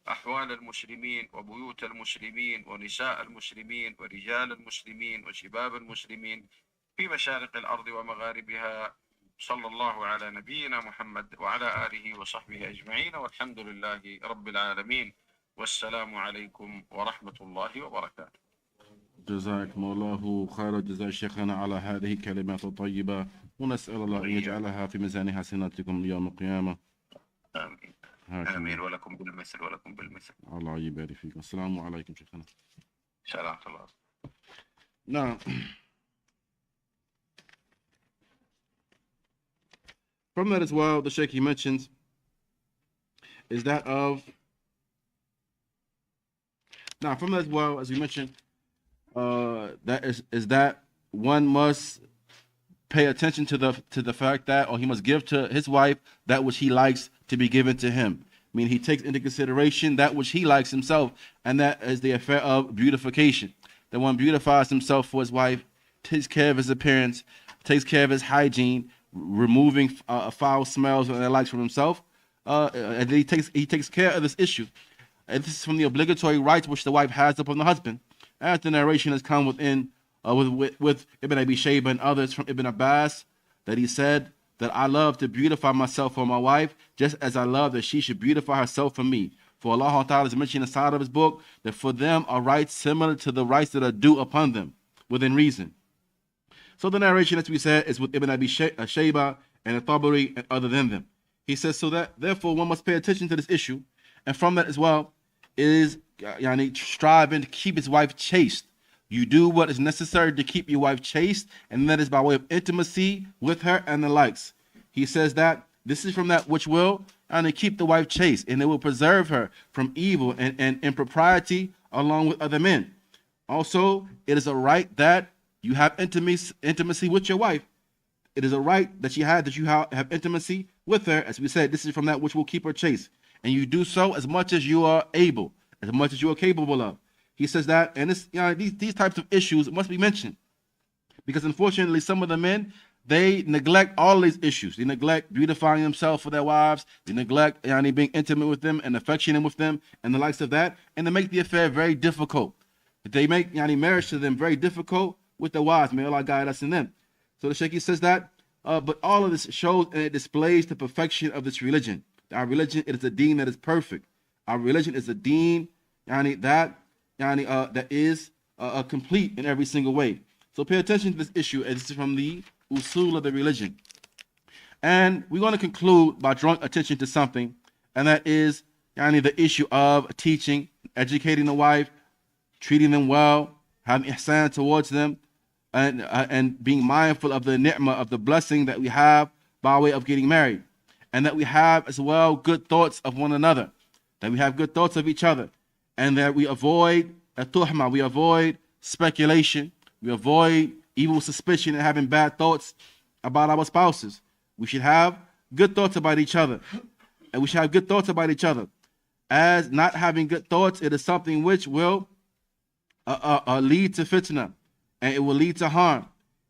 أحوال المسلمين وبيوت المسلمين ونساء المسلمين ورجال المسلمين وشباب المسلمين في مشارق الأرض ومغاربها. صلى الله على نبينا محمد وعلى آله وصحبه أجمعين، والحمد لله رب العالمين، والسلام عليكم ورحمة الله وبركاته. جزاكم الله خير الجزاء شيخنا على هذه الكلمات الطيبة، ونسأل الله أن يجعلها في ميزان حسناتكم يوم القيامة. آمين. آمين، ولكم بالمثل ولكم بالمثل. الله يبارك فيكم. السلام عليكم شيخنا. سلام الله. نعم. From that as well, the Shaykh he mentions is that of now from that as well, as we mentioned, that is that one must pay attention to the fact that, or he must give to his wife that which he likes to be given to him. I mean, he takes into consideration that which he likes himself, and that is the affair of beautification. That one beautifies himself for his wife, takes care of his appearance, takes care of his hygiene, removing foul smells and the likes from himself, and he takes care of this issue. And this is from the obligatory rights which the wife has upon the husband. As the narration has come within with Ibn Abi Shayba and others from Ibn Abbas, that he said that I love to beautify myself for my wife, just as I love that she should beautify herself for me. For Allah Ta'ala is mentioning inside of his book that for them are rights similar to the rights that are due upon them, within reason. So the narration, as we said, is with Ibn Abi Shayba and Al-Tabari and other than them. He says, so that therefore one must pay attention to this issue, and from that as well is striving to keep his wife chaste. You do what is necessary to keep your wife chaste, and that is by way of intimacy with her and the likes. He says that this is from that which will keep the wife chaste, and it will preserve her from evil and impropriety along with other men. Also, it is a right that you have intimacy with your wife. It is a right that you have intimacy with her. As we said, this is from that which will keep her chaste. And you do so as much as you are able, as much as you are capable of. He says that, and this, these types of issues must be mentioned, because unfortunately some of the men, they neglect all these issues. They neglect beautifying themselves for their wives. They neglect being intimate with them and affectionate with them and the likes of that, and they make the affair very difficult. They make marriage to them very difficult with their wives. May Allah guide us in them. So the Shaykh says that, but all of this shows and it displays the perfection of this religion. Our religion, it is a deen that is perfect. Our religion is a deen that is complete in every single way. So pay attention to this issue, and this is from the usul of the religion. And we're going to conclude by drawing attention to something, and that is the issue of teaching, educating the wife, treating them well, having ihsan towards them, and being mindful of the ni'mah, of the blessing that we have by way of getting married. And that we have as well good thoughts of one another, that we have good thoughts of each other, and that we avoid tuhma, we avoid speculation, we avoid evil suspicion and having bad thoughts about our spouses. We should have good thoughts about each other, and we should have good thoughts about each other. As not having good thoughts, it is something which will lead to fitna, and it will lead to harm.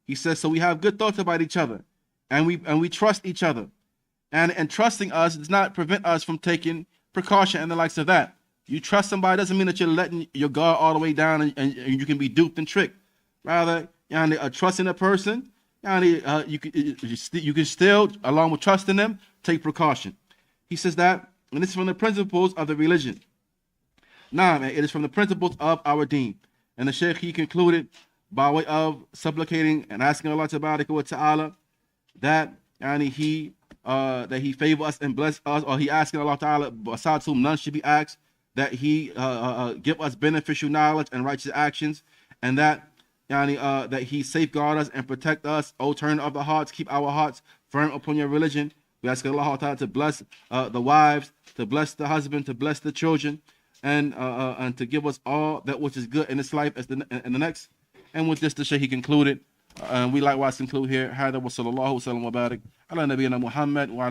He says, so we have good thoughts about each other, and we trust each other. And trusting us does not prevent us from taking precaution and the likes of that. You trust somebody doesn't mean that you're letting your guard all the way down and you can be duped and tricked. Rather, trusting a person, you can still, along with trusting them, take precaution. He says that, and this is from the principles of the religion. It is from the principles of our deen. And the Shaykh, he concluded by way of supplicating and asking Allah Ta'ala that he favor us and bless us, or he asking Allah Ta'ala, besides whom none should be asked, that he give us beneficial knowledge and righteous actions, and that that he safeguard us and protect us. O turn of the hearts, keep our hearts firm upon your religion. We ask Allah Ta'ala to bless the wives, to bless the husband, to bless the children, and to give us all that which is good in this life as in the next. And with this, the Shaykh, he concluded. And we likewise conclude here. هذا وصلى الله وسلم وبارك على نبينا محمد وعلى